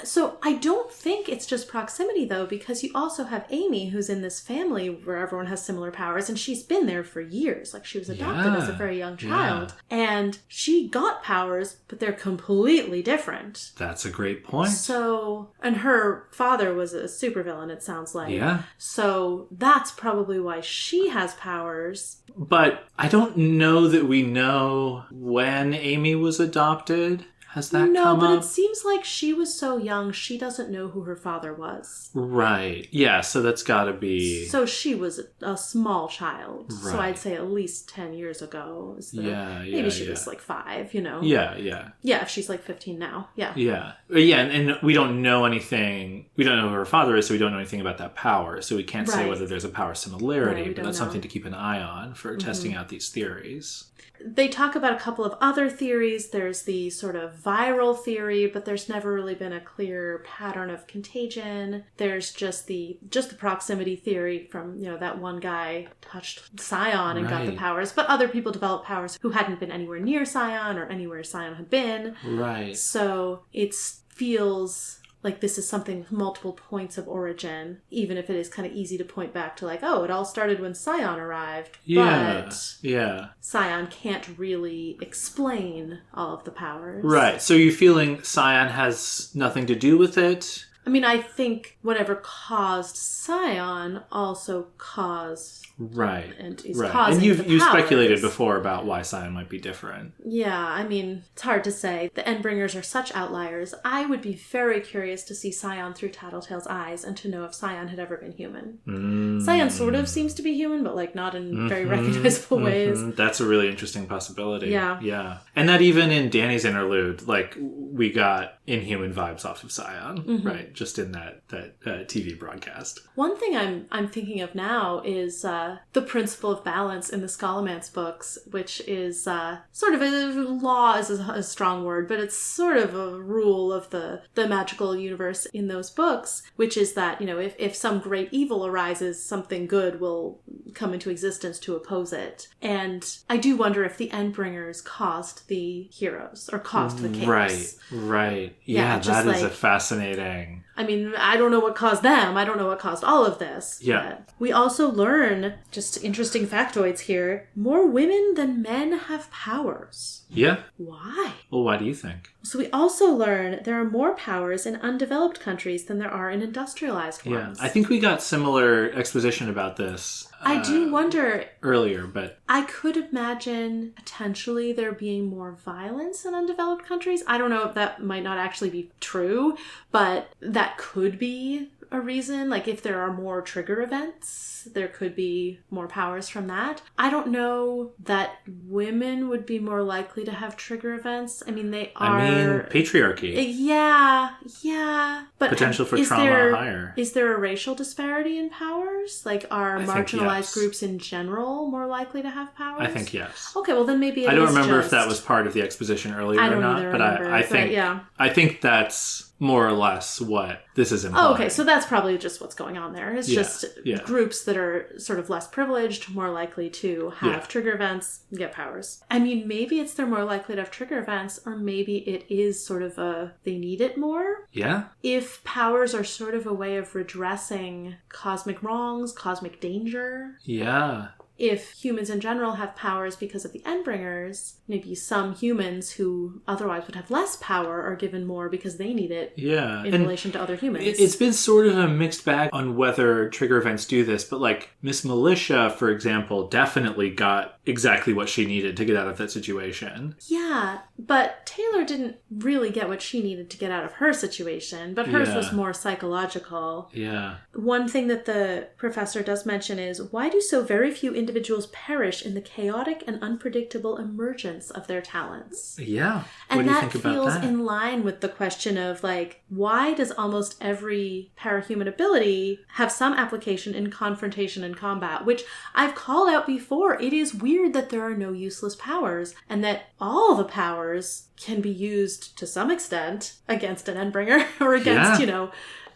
So I don't think it's just proximity, though, because you also have Amy, who's in this family where everyone has similar powers, and she's been there for years. Like, she was adopted as a very young child, and she got powers, but they're completely different. That's a great point. So, and her father was a supervillain, it sounds like. Yeah. So that's probably why she has powers. But I don't know that we know when Amy was adopted. Has that come up? No, but it seems like she was so young, she doesn't know who her father was. Right. Yeah, so that's got to be... So she was a small child. Right. So I'd say at least 10 years ago. Maybe she was like 5, Yeah. Yeah, if she's like 15 now. Yeah. Yeah. Yeah, and we don't know anything. We don't know who her father is, so we don't know anything about that power. So we can't say whether there's a power similarity, but that's something to keep an eye on for testing out these theories. They talk about a couple of other theories. There's the sort of viral theory, but there's never really been a clear pattern of contagion. There's just the proximity theory from, that one guy touched Scion and got the powers, but other people developed powers who hadn't been anywhere near Scion or anywhere Scion had been. Right. So it feels like this is something with multiple points of origin, even if it is kind of easy to point back to like, it all started when Scion arrived. But Scion can't really explain all of the powers. Right. So you're feeling Scion has nothing to do with it? I mean, I think whatever caused Scion also caused... Right. And is causing and the you've powers. Speculated before about why Scion might be different. Yeah, I mean, it's hard to say. The Endbringers are such outliers. I would be very curious to see Scion through Tattletale's eyes and to know if Scion had ever been human. Scion sort of seems to be human, but like not in very recognizable ways. That's a really interesting possibility. Yeah. Yeah. And that even in Danny's interlude, like we got, inhuman vibes off of Scion, right? Just in that TV broadcast. One thing I'm thinking of now is the principle of balance in the Scholomance books, which is sort of a law is a strong word, but it's sort of a rule of the magical universe in those books, which is that, if some great evil arises, something good will come into existence to oppose it. And I do wonder if the Endbringers caused the heroes or caused the chaos. Right. Yeah, that is a fascinating... I mean, I don't know what caused them. I don't know what caused all of this. Yeah. But we also learn, just interesting factoids here, more women than men have powers. Yeah. Why? Well, why do you think? So we also learn there are more powers in undeveloped countries than there are in industrialized ones. Yeah, I think we got similar exposition about this. I do wonder... earlier, but... I could imagine potentially there being more violence in undeveloped countries. I don't know if that might not actually be true, but that could be a reason. Like, if there are more trigger events, there could be more powers from that. I don't know that women would be more likely to have trigger events. I mean, they are... patriarchy. Yeah. But potential for trauma higher. Is there a racial disparity in powers? Like, are marginalized groups in general more likely to have powers? I think yes. Okay, well then maybe I don't remember if that was part of the exposition earlier or not, but I think that's more or less what this is implying. Oh, okay, so that's probably just what's going on there. It's just groups that are sort of less privileged, more likely to have trigger events, get powers. I mean, maybe they're more likely to have trigger events, or maybe it is sort of they need it more. Yeah. If powers are sort of a way of redressing cosmic wrongs, cosmic danger. Yeah. If humans in general have powers because of the Endbringers, maybe some humans who otherwise would have less power are given more because they need it in relation to other humans. It's been sort of a mixed bag on whether trigger events do this, but like Miss Militia, for example, definitely got exactly what she needed to get out of that situation. Yeah, but Taylor didn't really get what she needed to get out of her situation, but hers was more psychological. Yeah. One thing that the professor does mention is, why do so very few individuals perish in the chaotic and unpredictable emergence of their talents? Yeah. And what do you that think about feels that? in line with the question of, like, why does almost every parahuman ability have some application in confrontation and combat, which I've called out before. It is weird that there are no useless powers, and that all the powers can be used to some extent against an Endbringer or against,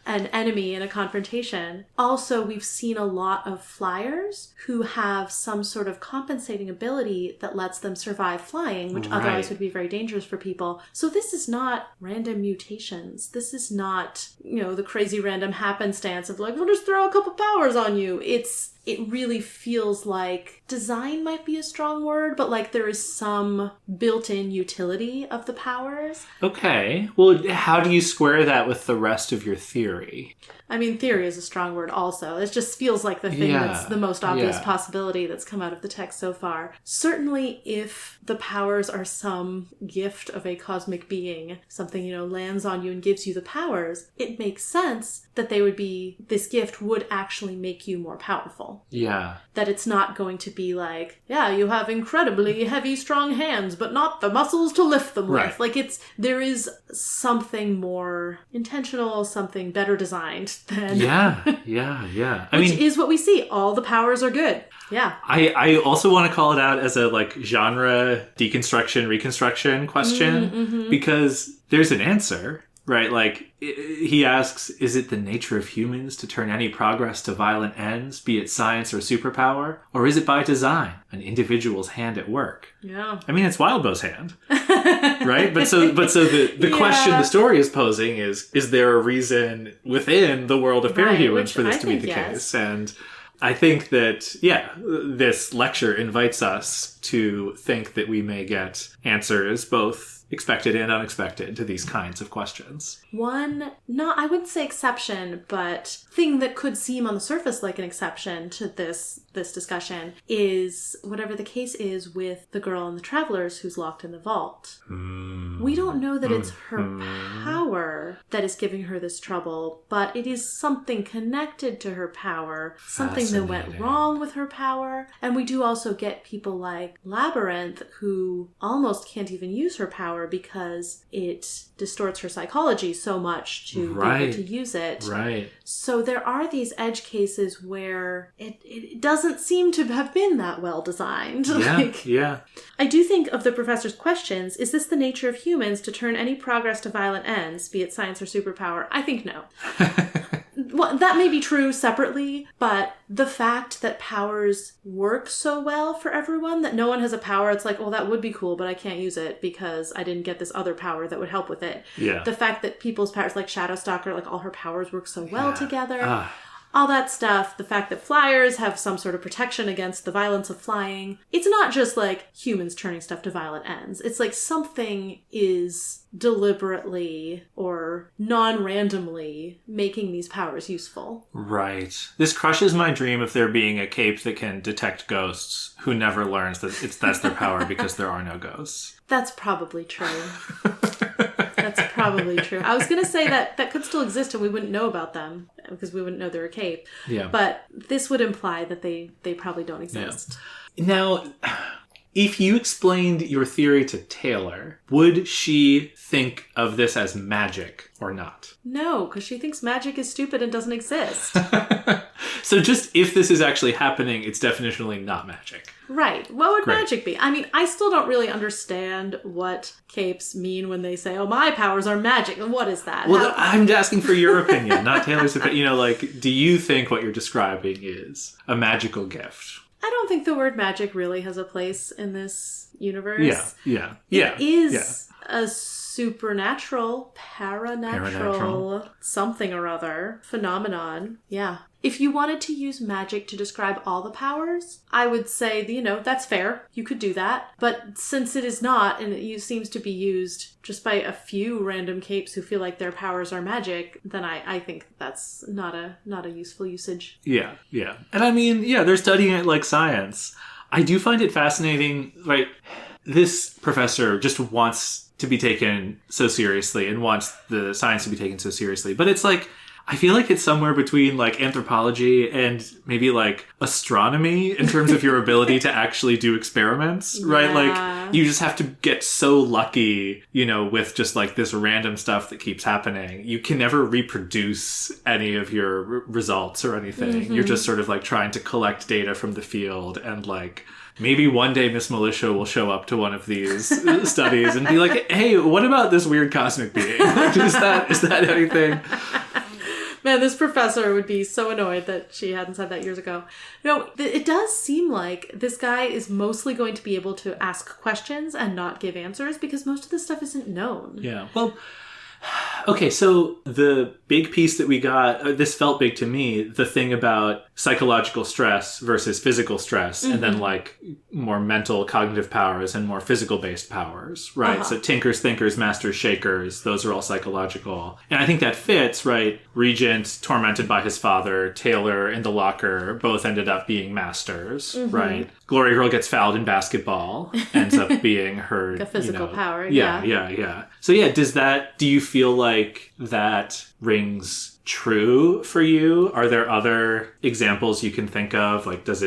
an enemy in a confrontation. Also, we've seen a lot of flyers who have some sort of compensating ability that lets them survive flying, which otherwise would be very dangerous for people. So this is not random mutations. This is not, the crazy random happenstance of like, we'll just throw a couple powers on you. It really feels like design might be a strong word, but like there is some built-in utility of the powers. Okay. Well, how do you square that with the rest of your theory? I mean, theory is a strong word also. It just feels like the thing that's the most obvious possibility that's come out of the text so far. Certainly if the powers are some gift of a cosmic being, something, lands on you and gives you the powers, it makes sense that this gift would actually make you more powerful. Yeah. That it's not going to be like, you have incredibly heavy, strong hands, but not the muscles to lift them with. Like there is something more intentional, something better designed than... Yeah. Which is what we see. All the powers are good. Yeah. I also want to call it out as a genre deconstruction, reconstruction question, because there's an answer. Right, like, he asks, is it the nature of humans to turn any progress to violent ends, be it science or superpower? Or is it by design, an individual's hand at work? Yeah. I mean, it's Wildbow's hand, right? But so the question the story is posing is there a reason within the world of parahumans for this to be the case? And I think that, this lecture invites us to think that we may get answers both expected and unexpected to these kinds of questions. I wouldn't say exception, but thing that could seem on the surface like an exception to this discussion is whatever the case is with the girl and the travelers who's locked in the vault. We don't know that it's her power that is giving her this trouble, but it is something connected to her power, something that went wrong with her power. And we do also get people like Labyrinth who almost can't even use her power power because it distorts her psychology so much to be able to use it. Right. So there are these edge cases where it doesn't seem to have been that well designed. Yeah. I do think of the professor's questions, is this the nature of humans to turn any progress to violent ends, be it science or superpower? I think no. Well, that may be true separately, but the fact that powers work so well for everyone, that no one has a power, it's like, well, that would be cool, but I can't use it because I didn't get this other power that would help with it. Yeah. The fact that people's powers, like Shadowstalker, like all her powers work so well together. All that stuff, the fact that flyers have some sort of protection against the violence of flying. It's not just like humans turning stuff to violent ends. It's like something is deliberately or non-randomly making these powers useful. Right. This crushes my dream of there being a cape that can detect ghosts who never learns that that's their power because there are no ghosts. That's probably true. That's probably true. I was going to say that could still exist and we wouldn't know about them because we wouldn't know they're a cape. Yeah. But this would imply that they probably don't exist. Yeah. Now, if you explained your theory to Taylor, would she think of this as magic or not? No, because she thinks magic is stupid and doesn't exist. So just if this is actually happening, it's definitionally not magic. Right. What would magic be? I mean, I still don't really understand what capes mean when they say, oh, my powers are magic. And what is that? Well, I'm asking for your opinion, not Taylor's opinion. You know, like, do you think what you're describing is a magical gift? I don't think the word magic really has a place in this universe. Yeah. It is a supernatural, paranatural, something or other phenomenon. Yeah. If you wanted to use magic to describe all the powers, I would say, that's fair. You could do that. But since it is not, and it seems to be used just by a few random capes who feel like their powers are magic, then I think that's not a useful usage. Yeah. And I mean, they're studying it like science. I do find it fascinating, right? This professor just wants to be taken so seriously and wants the science to be taken so seriously. But it's like, I feel like it's somewhere between like anthropology and maybe like astronomy in terms of your ability to actually do experiments, right? Like you just have to get so lucky, with just like this random stuff that keeps happening. You can never reproduce any of your results or anything. Mm-hmm. You're just sort of like trying to collect data from the field and like, maybe one day Miss Militia will show up to one of these studies and be like, hey, what about this weird cosmic being? Like, is that anything? Man, this professor would be so annoyed that she hadn't said that years ago. No, it does seem like this guy is mostly going to be able to ask questions and not give answers because most of this stuff isn't known. Yeah. Well, okay, so the big piece that we got, this felt big to me, the thing about psychological stress versus physical stress, and then like more mental cognitive powers and more physical based powers, right? Uh-huh. So tinkers, thinkers, masters, shakers, those are all psychological. And I think that fits, right? Regent, tormented by his father, Taylor in the locker, both ended up being masters, right? Glory Girl gets fouled in basketball, ends up being her... a physical power, yeah. So do you feel like that rings true for you? Are there other examples you can think of? Like, does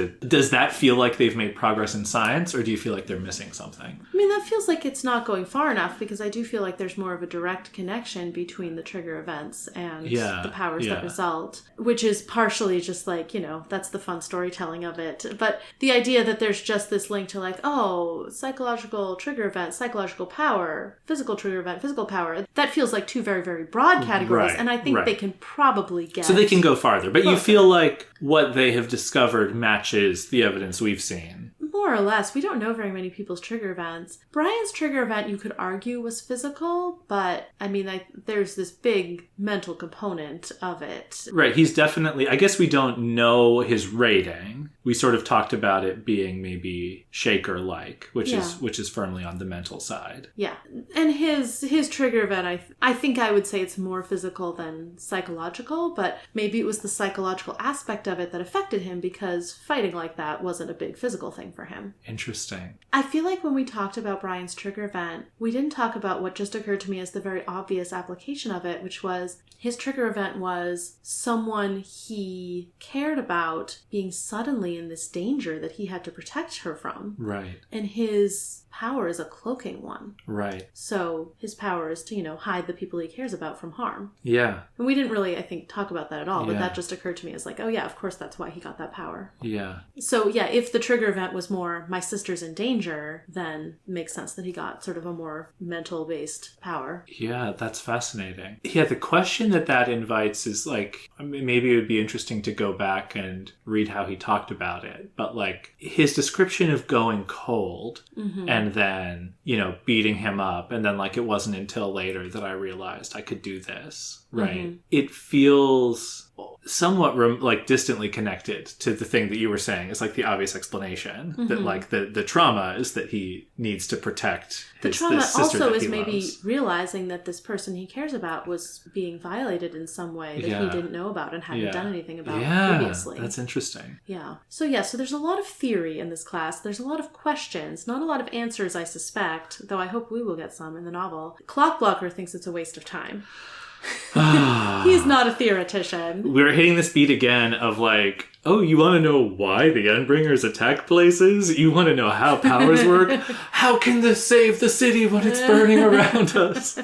that feel like they've made progress in science, or do you feel like they're missing something? I mean, that feels like it's not going far enough because I do feel like there's more of a direct connection between the trigger events and the powers that result, which is partially just like, that's the fun storytelling of it. But the idea that there's just this link to like, oh, psychological trigger event, psychological power, physical trigger event, physical power, that feels like two very, very broad categories. Right, and I think they can probably get... So they can go farther. But you feel like what they have discovered matches the evidence we've seen. More or less. We don't know very many people's trigger events. Brian's trigger event, you could argue, was physical, but, I mean, there's this big mental component of it. Right. He's definitely... I guess we don't know his rating. We sort of talked about it being maybe shaker-like, which is firmly on the mental side. Yeah. And his trigger event, I think I would say it's more physical than psychological, but maybe it was the psychological aspect of it that affected him because fighting like that wasn't a big physical thing for him. Interesting. I feel like when we talked about Brian's trigger event, we didn't talk about what just occurred to me as the very obvious application of it, which was his trigger event was someone he cared about being suddenly constantly in this danger that he had to protect her from. Right. And his power is a cloaking one. Right. So his power is to, hide the people he cares about from harm. Yeah. And we didn't really, I think, talk about that at all, but Yeah. that just occurred to me as like, oh yeah, of course that's why he got that power. Yeah. So yeah, if the trigger event was more, my sister's in danger, then it makes sense that he got sort of a more mental-based power. Yeah, that's fascinating. Yeah, the question that invites is like, maybe it would be interesting to go back and read how he talked about it, but like his description of going cold and then, beating him up, and then like it wasn't until later that I realized I could do this, right? It feels somewhat distantly connected to the thing that you were saying. It's like the obvious explanation that like the trauma is that he needs to protect the his trauma sister also that is he maybe loves. Realizing that this person he cares about was being violated in some way that he didn't know about and hadn't done anything about previously. That's interesting. So there's a lot of theory in this class. There's a lot of questions, not a lot of answers, I suspect, though I hope we will get some in the novel. Clockblocker thinks it's a waste of time. He's not a theoretician. We're hitting this beat again of like, oh, you want to know why the Endbringers attack places? You want to know how powers work? How can this save the city when it's burning around us?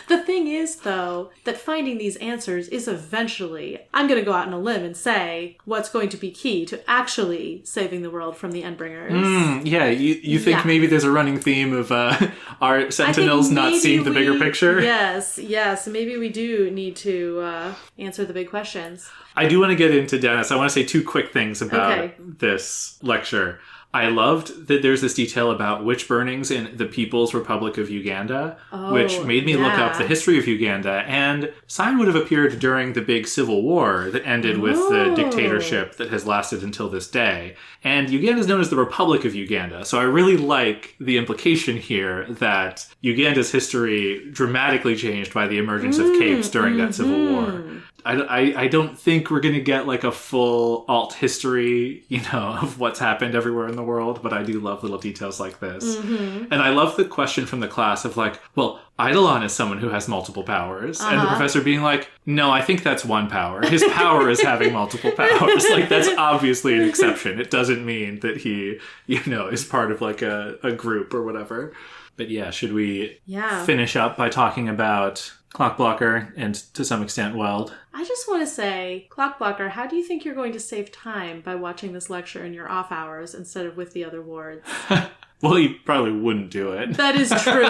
The thing is, though, that finding these answers is eventually, I'm going to go out on a limb and say, what's going to be key to actually saving the world from the Endbringers. You think maybe there's a running theme of our Sentinels not seeing the bigger picture? Yes, maybe we do need to answer the big questions. I do want to get into Dennis. I want to say two quick things about this lecture. I loved that there's this detail about witch burnings in the People's Republic of Uganda, which made me look up the history of Uganda. And sign would have appeared during the big civil war that ended with the dictatorship that has lasted until this day. And Uganda is known as the Republic of Uganda. So I really like the implication here that Uganda's history dramatically changed by the emergence of capes during that civil war. I don't think we're going to get like a full alt history, of what's happened everywhere in the world, but I do love little details like this. And I love the question from the class of like, well, Eidolon is someone who has multiple powers. And the professor being like, no, I think that's one power. His power is having multiple powers. Like, that's obviously an exception. It doesn't mean that he, is part of like a group or whatever. But yeah, should we finish up by talking about Clockblocker and to some extent Weld? I just want to say, Clockblocker, how do you think you're going to save time by watching this lecture in your off hours instead of with the other wards? Well, you probably wouldn't do it. That is true.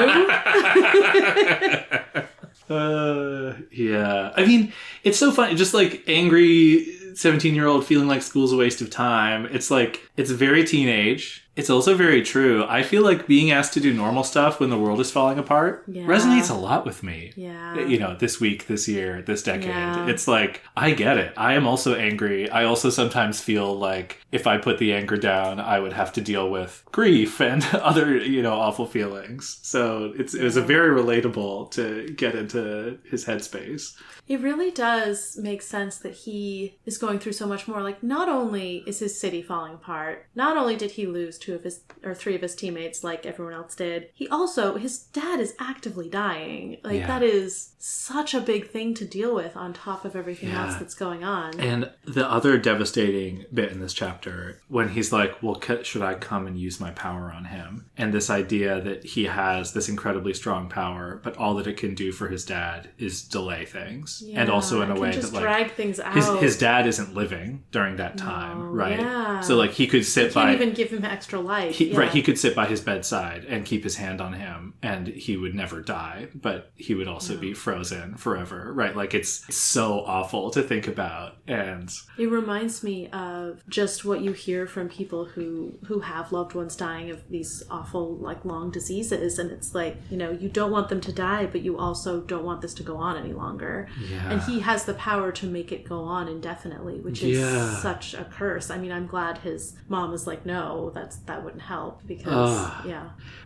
Yeah. I mean, it's so funny. Just like angry 17-year-old feeling like school's a waste of time. It's like, it's very teenage. It's also very true. I feel like being asked to do normal stuff when the world is falling apart resonates a lot with me. Yeah. This week, this year, this decade. Yeah. It's like, I get it. I am also angry. I also sometimes feel like if I put the anger down, I would have to deal with grief and other, awful feelings. So it was a very relatable to get into his headspace. It really does make sense that he is going through so much more. Like, not only is his city falling apart, not only did he lose 3 of his teammates like everyone else did, his dad is actively dying. Like, that is such a big thing to deal with on top of everything else that's going on. And the other devastating bit in this chapter, when he's like, well, should I come and use my power on him? And this idea that he has this incredibly strong power, but all that it can do for his dad is delay things. And also in a way that like drag things out. His dad isn't living during that time, right? Yeah. So like he could sit can't even give him extra life. Right, he could sit by his bedside and keep his hand on him and he would never die, but he would also be frozen forever, right? Like it's so awful to think about. And it reminds me of just what you hear from people who have loved ones dying of these awful like long diseases, and it's like, you don't want them to die, but you also don't want this to go on any longer. Yeah. And he has the power to make it go on indefinitely, which is such a curse. I mean, I'm glad his mom was like, no, that wouldn't help because,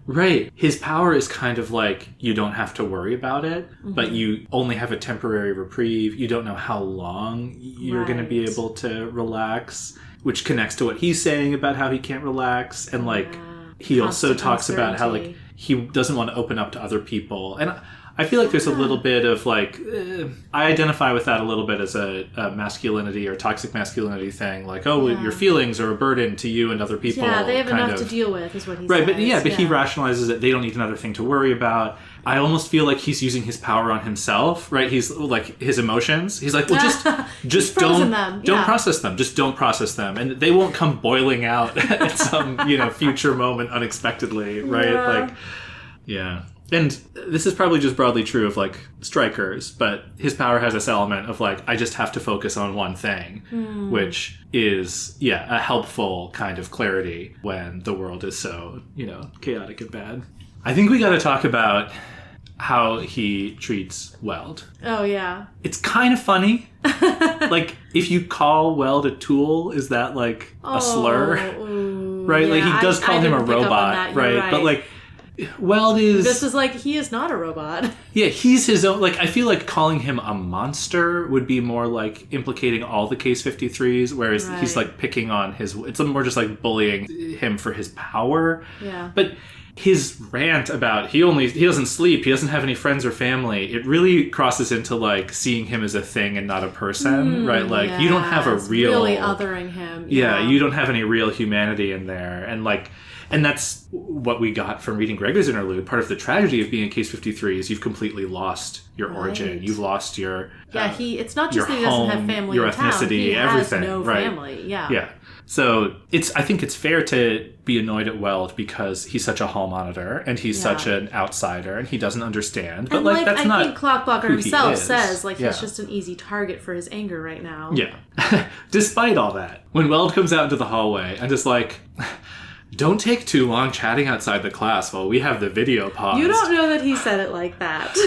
Right. His power is kind of like, you don't have to worry about it, but you only have a temporary reprieve. You don't know how long you're going to be able to relax, which connects to what he's saying about how he can't relax. And like, he also talks about how like, he doesn't want to open up to other people. And I feel like there's a little bit of like, I identify with that a little bit as a masculinity or toxic masculinity thing. Like, your feelings are a burden to you and other people. Yeah, they have enough to deal with, is what he says. Right, but he rationalizes it. They don't need another thing to worry about. I almost feel like he's using his power on himself, right? He's like his emotions. He's like, well, just don't process them. Just don't process them, and they won't come boiling out at some future moment unexpectedly, right? Yeah. Like, yeah. And this is probably just broadly true of like strikers, but his power has this element of like, I just have to focus on one thing, which is, a helpful kind of clarity when the world is so, chaotic and bad. I think we got to talk about how he treats Weld. Oh, yeah. It's kind of funny. Like, if you call Weld a tool, is that like a slur? Ooh, right? Yeah, Like, he does call him a robot, right? But like, Weld is... This is like, he is not a robot. Yeah, he's his own... Like, I feel like calling him a monster would be more like implicating all the Case 53s, whereas he's like picking on his... It's more just like bullying him for his power. Yeah. But his rant about he doesn't sleep, he doesn't have any friends or family, it really crosses into like seeing him as a thing and not a person, right? Like, you don't have a real... really othering him. Yeah, you don't have any real humanity in there. And like... And that's what we got from reading Gregor's interlude. Part of the tragedy of being a Case 53 is you've completely lost your origin. You've lost your it's not just that he doesn't have family your in town. ethnicity, He everything. has no right. family. Yeah. Yeah. So I think it's fair to be annoyed at Weld because he's such a hall monitor and he's such an outsider and he doesn't understand. But and like that's I think Clockblocker himself says he's just an easy target for his anger right now. Yeah. Despite all that, when Weld comes out into the hallway and just like, don't take too long chatting outside the class while we have the video paused. You don't know that he said it like that.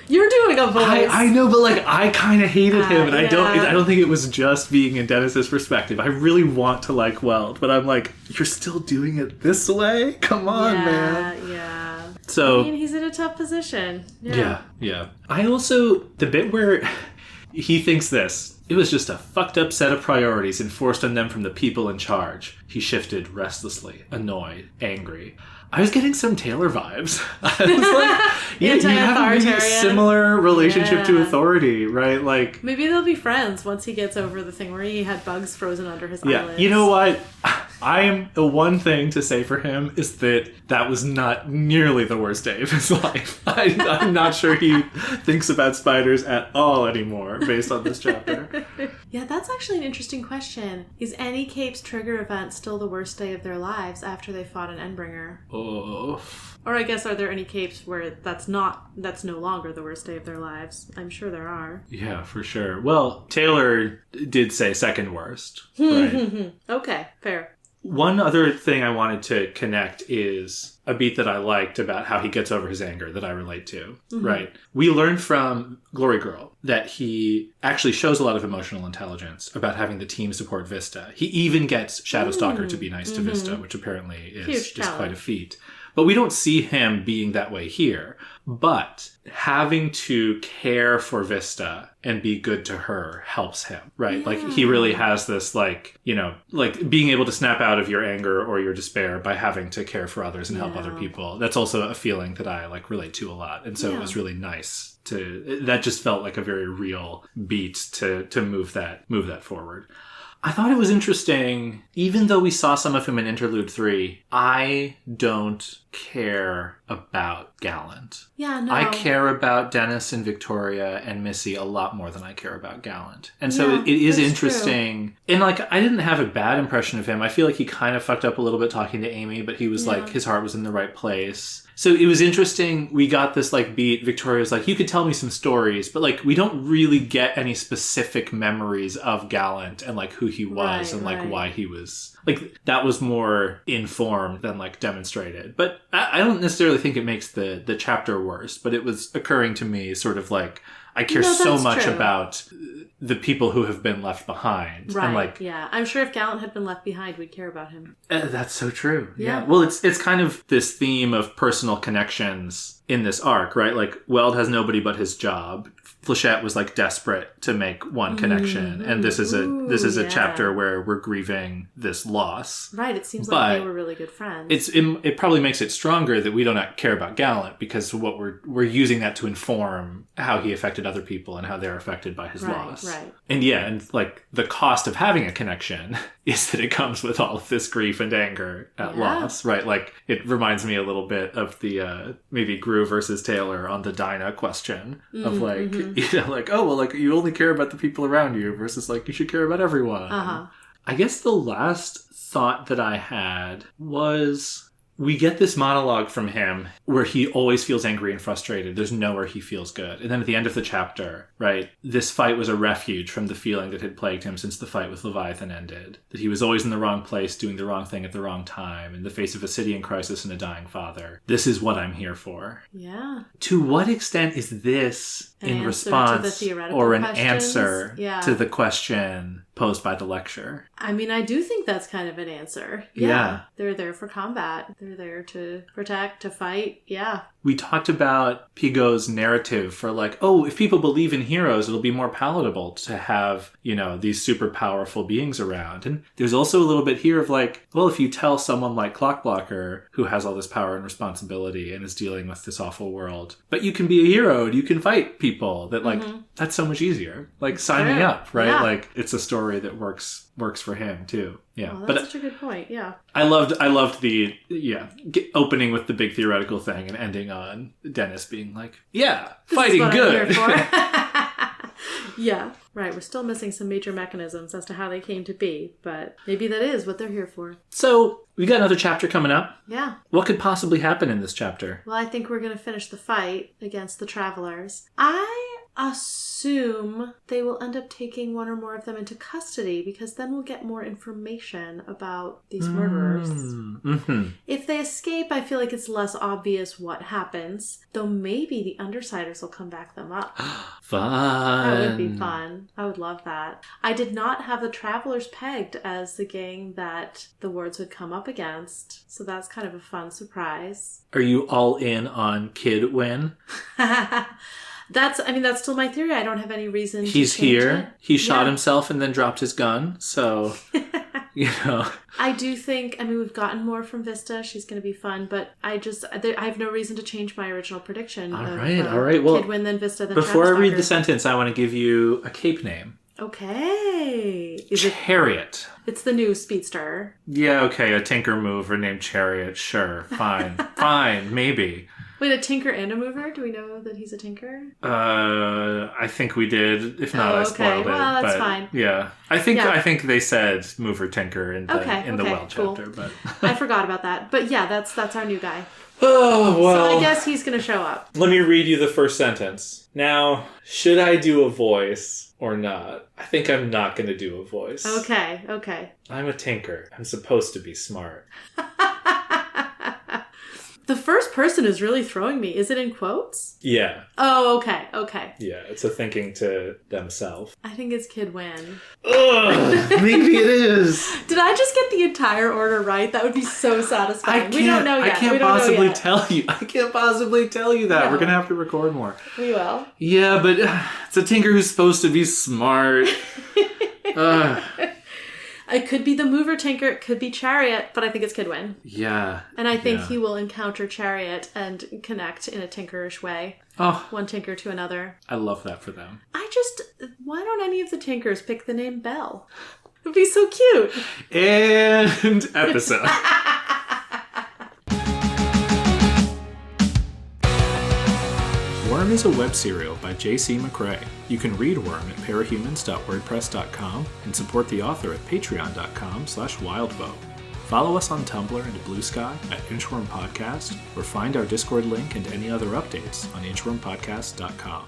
You're doing a voice. I know, but like I kind of hated him, and I don't think it was just being in Dennis's perspective. I really want to like Weld, but I'm like, you're still doing it this way? Come on, man. Yeah. So I mean, he's in a tough position. Yeah. I also the bit where he thinks this. It was just a fucked up set of priorities enforced on them from the people in charge. He shifted restlessly, annoyed, angry. I was getting some Taylor vibes. I was like, you have a really similar relationship to authority, right? Like, maybe they'll be friends once he gets over the thing where he had bugs frozen under his eyelids. You know what? The one thing to say for him is that was not nearly the worst day of his life. I'm not sure he thinks about spiders at all anymore based on this chapter. Yeah, that's actually an interesting question. Is any Cape's trigger event still the worst day of their lives after they fought an Endbringer? Oh. Or I guess, are there any Capes where that's no longer the worst day of their lives? I'm sure there are. Yeah, for sure. Well, Taylor did say second worst. Right? Okay, fair. One other thing I wanted to connect is a beat that I liked about how he gets over his anger that I relate to, right? We learned from Glory Girl that he actually shows a lot of emotional intelligence about having the team support Vista. He even gets Shadowstalker to be nice to Vista, which apparently is quite a feat. But we don't see him being that way here. But having to care for Vista and be good to her helps him, right? Like, he really has this, like, being able to snap out of your anger or your despair by having to care for others and help other people. That's also a feeling that I, relate to a lot. And so it was really nice that just felt like a very real beat to move that forward. I thought it was interesting, even though we saw some of him in Interlude 3, I don't care about Gallant. Yeah, no. I care about Dennis and Victoria and Missy a lot more than I care about Gallant. And so it is interesting. True. And I didn't have a bad impression of him. I feel like he kind of fucked up a little bit talking to Amy, but he was his heart was in the right place. So it was interesting. We got this beat. Victoria's you could tell me some stories, but we don't really get any specific memories of Gallant and who he was and why he was that was more informed than demonstrated. But I don't necessarily think it makes the chapter worse, but it was occurring to me sort of I care so much about the people who have been left behind. Right, and I'm sure if Gallant had been left behind, we'd care about him. That's so true. Yeah. Well, it's kind of this theme of personal connections in this arc, right? Weld has nobody but his job. Flechette was like desperate to make one connection, and this is a chapter where we're grieving this loss. Right, it seems like they were really good friends. It probably makes it stronger that we don't care about Gallant, because what we're using that to inform how he affected other people and how they're affected by his loss. Right. And like the cost of having a connection is that it comes with all of this grief and anger at loss, right? Like it reminds me a little bit of the maybe Gru versus Taylor on the Dinah question of like, like, oh, well, like you only care about the people around you versus like you should care about everyone. I guess the last thought that I had was, we get this monologue from him where he always feels angry and frustrated. There's nowhere he feels good. And then at the end of the chapter, right, this fight was a refuge from the feeling that had plagued him since the fight with Leviathan ended. That he was always in the wrong place, doing the wrong thing at the wrong time, in the face of a city in crisis and a dying father. This is what I'm here for. Yeah. To what extent is this in response or an answer to the question posed by the lecture? I mean, I do think that's kind of an answer. Yeah. They're there for combat. They're there to protect, to fight. Yeah. We talked about Pigo's narrative for like, oh, if people believe in heroes, it'll be more palatable to have, these super powerful beings around. And there's also a little bit here of like, well, if you tell someone like Clockblocker, who has all this power and responsibility and is dealing with this awful world, but you can be a hero and you can fight people, that like, that's so much easier. Like, sign me up, right? Yeah. Like, it's a story that works for him too. Yeah. Oh, that's such a good point. Yeah. I loved the opening with the big theoretical thing and ending on Dennis being like, yeah, this fighting good. Yeah. Right. We're still missing some major mechanisms as to how they came to be, but maybe that is what they're here for. So we got another chapter coming up. Yeah. What could possibly happen in this chapter? Well, I think we're going to finish the fight against the Travelers. I assume they will end up taking one or more of them into custody, because then we'll get more information about these murderers. If they escape, I feel like it's less obvious what happens, though maybe the Undersiders will come back them up. Fun. That would be fun. I would love that. I did not have the Travelers pegged as the gang that the Wards would come up against, so that's kind of a fun surprise. Are you all in on Kid win? That's still my theory. I don't have any reason to He's change here. It. He shot himself and then dropped his gun. So, I do think, we've gotten more from Vista. She's going to be fun, but I have no reason to change my original prediction. All right. Well, Kid win, then Vista, then before I read the sentence, I want to give you a cape name. Okay. Chariot. It's the new Speedster. Yeah, okay. A tinker mover named Chariot. Sure. Fine. Fine. Maybe. Wait, a tinker and a mover? Do we know that he's a tinker? I think we did. If not, I spoiled it. Well, that's fine. Yeah. I think they said mover tinker in the well chapter, but I forgot about that. But yeah, that's our new guy. Oh, well. So I guess he's going to show up. Let me read you the first sentence. Now, should I do a voice or not? I think I'm not going to do a voice. Okay. I'm a tinker. I'm supposed to be smart. The first person is really throwing me. Is it in quotes? Yeah. Oh, okay. Yeah, it's a thinking to themselves. I think it's Kid Win. Ugh, maybe it is. Did I just get the entire order right? That would be so satisfying. We don't know yet. I can't possibly tell you. I can't possibly tell you that. No. We're going to have to record more. We will. Yeah, but it's a tinker who's supposed to be smart. It could be the mover tinker, it could be Chariot, but I think it's Kid Win. Yeah. And I think he will encounter Chariot and connect in a tinkerish way. Oh. One tinker to another. I love that for them. Why don't any of the tinkers pick the name Belle? It would be so cute. And episode. Worm is a web serial by J.C. McCrae. You can read Worm at parahumans.wordpress.com and support the author at patreon.com/wildvote. Follow us on Tumblr and Blue Sky at Inchworm Podcast, or find our Discord link and any other updates on inchwormpodcast.com.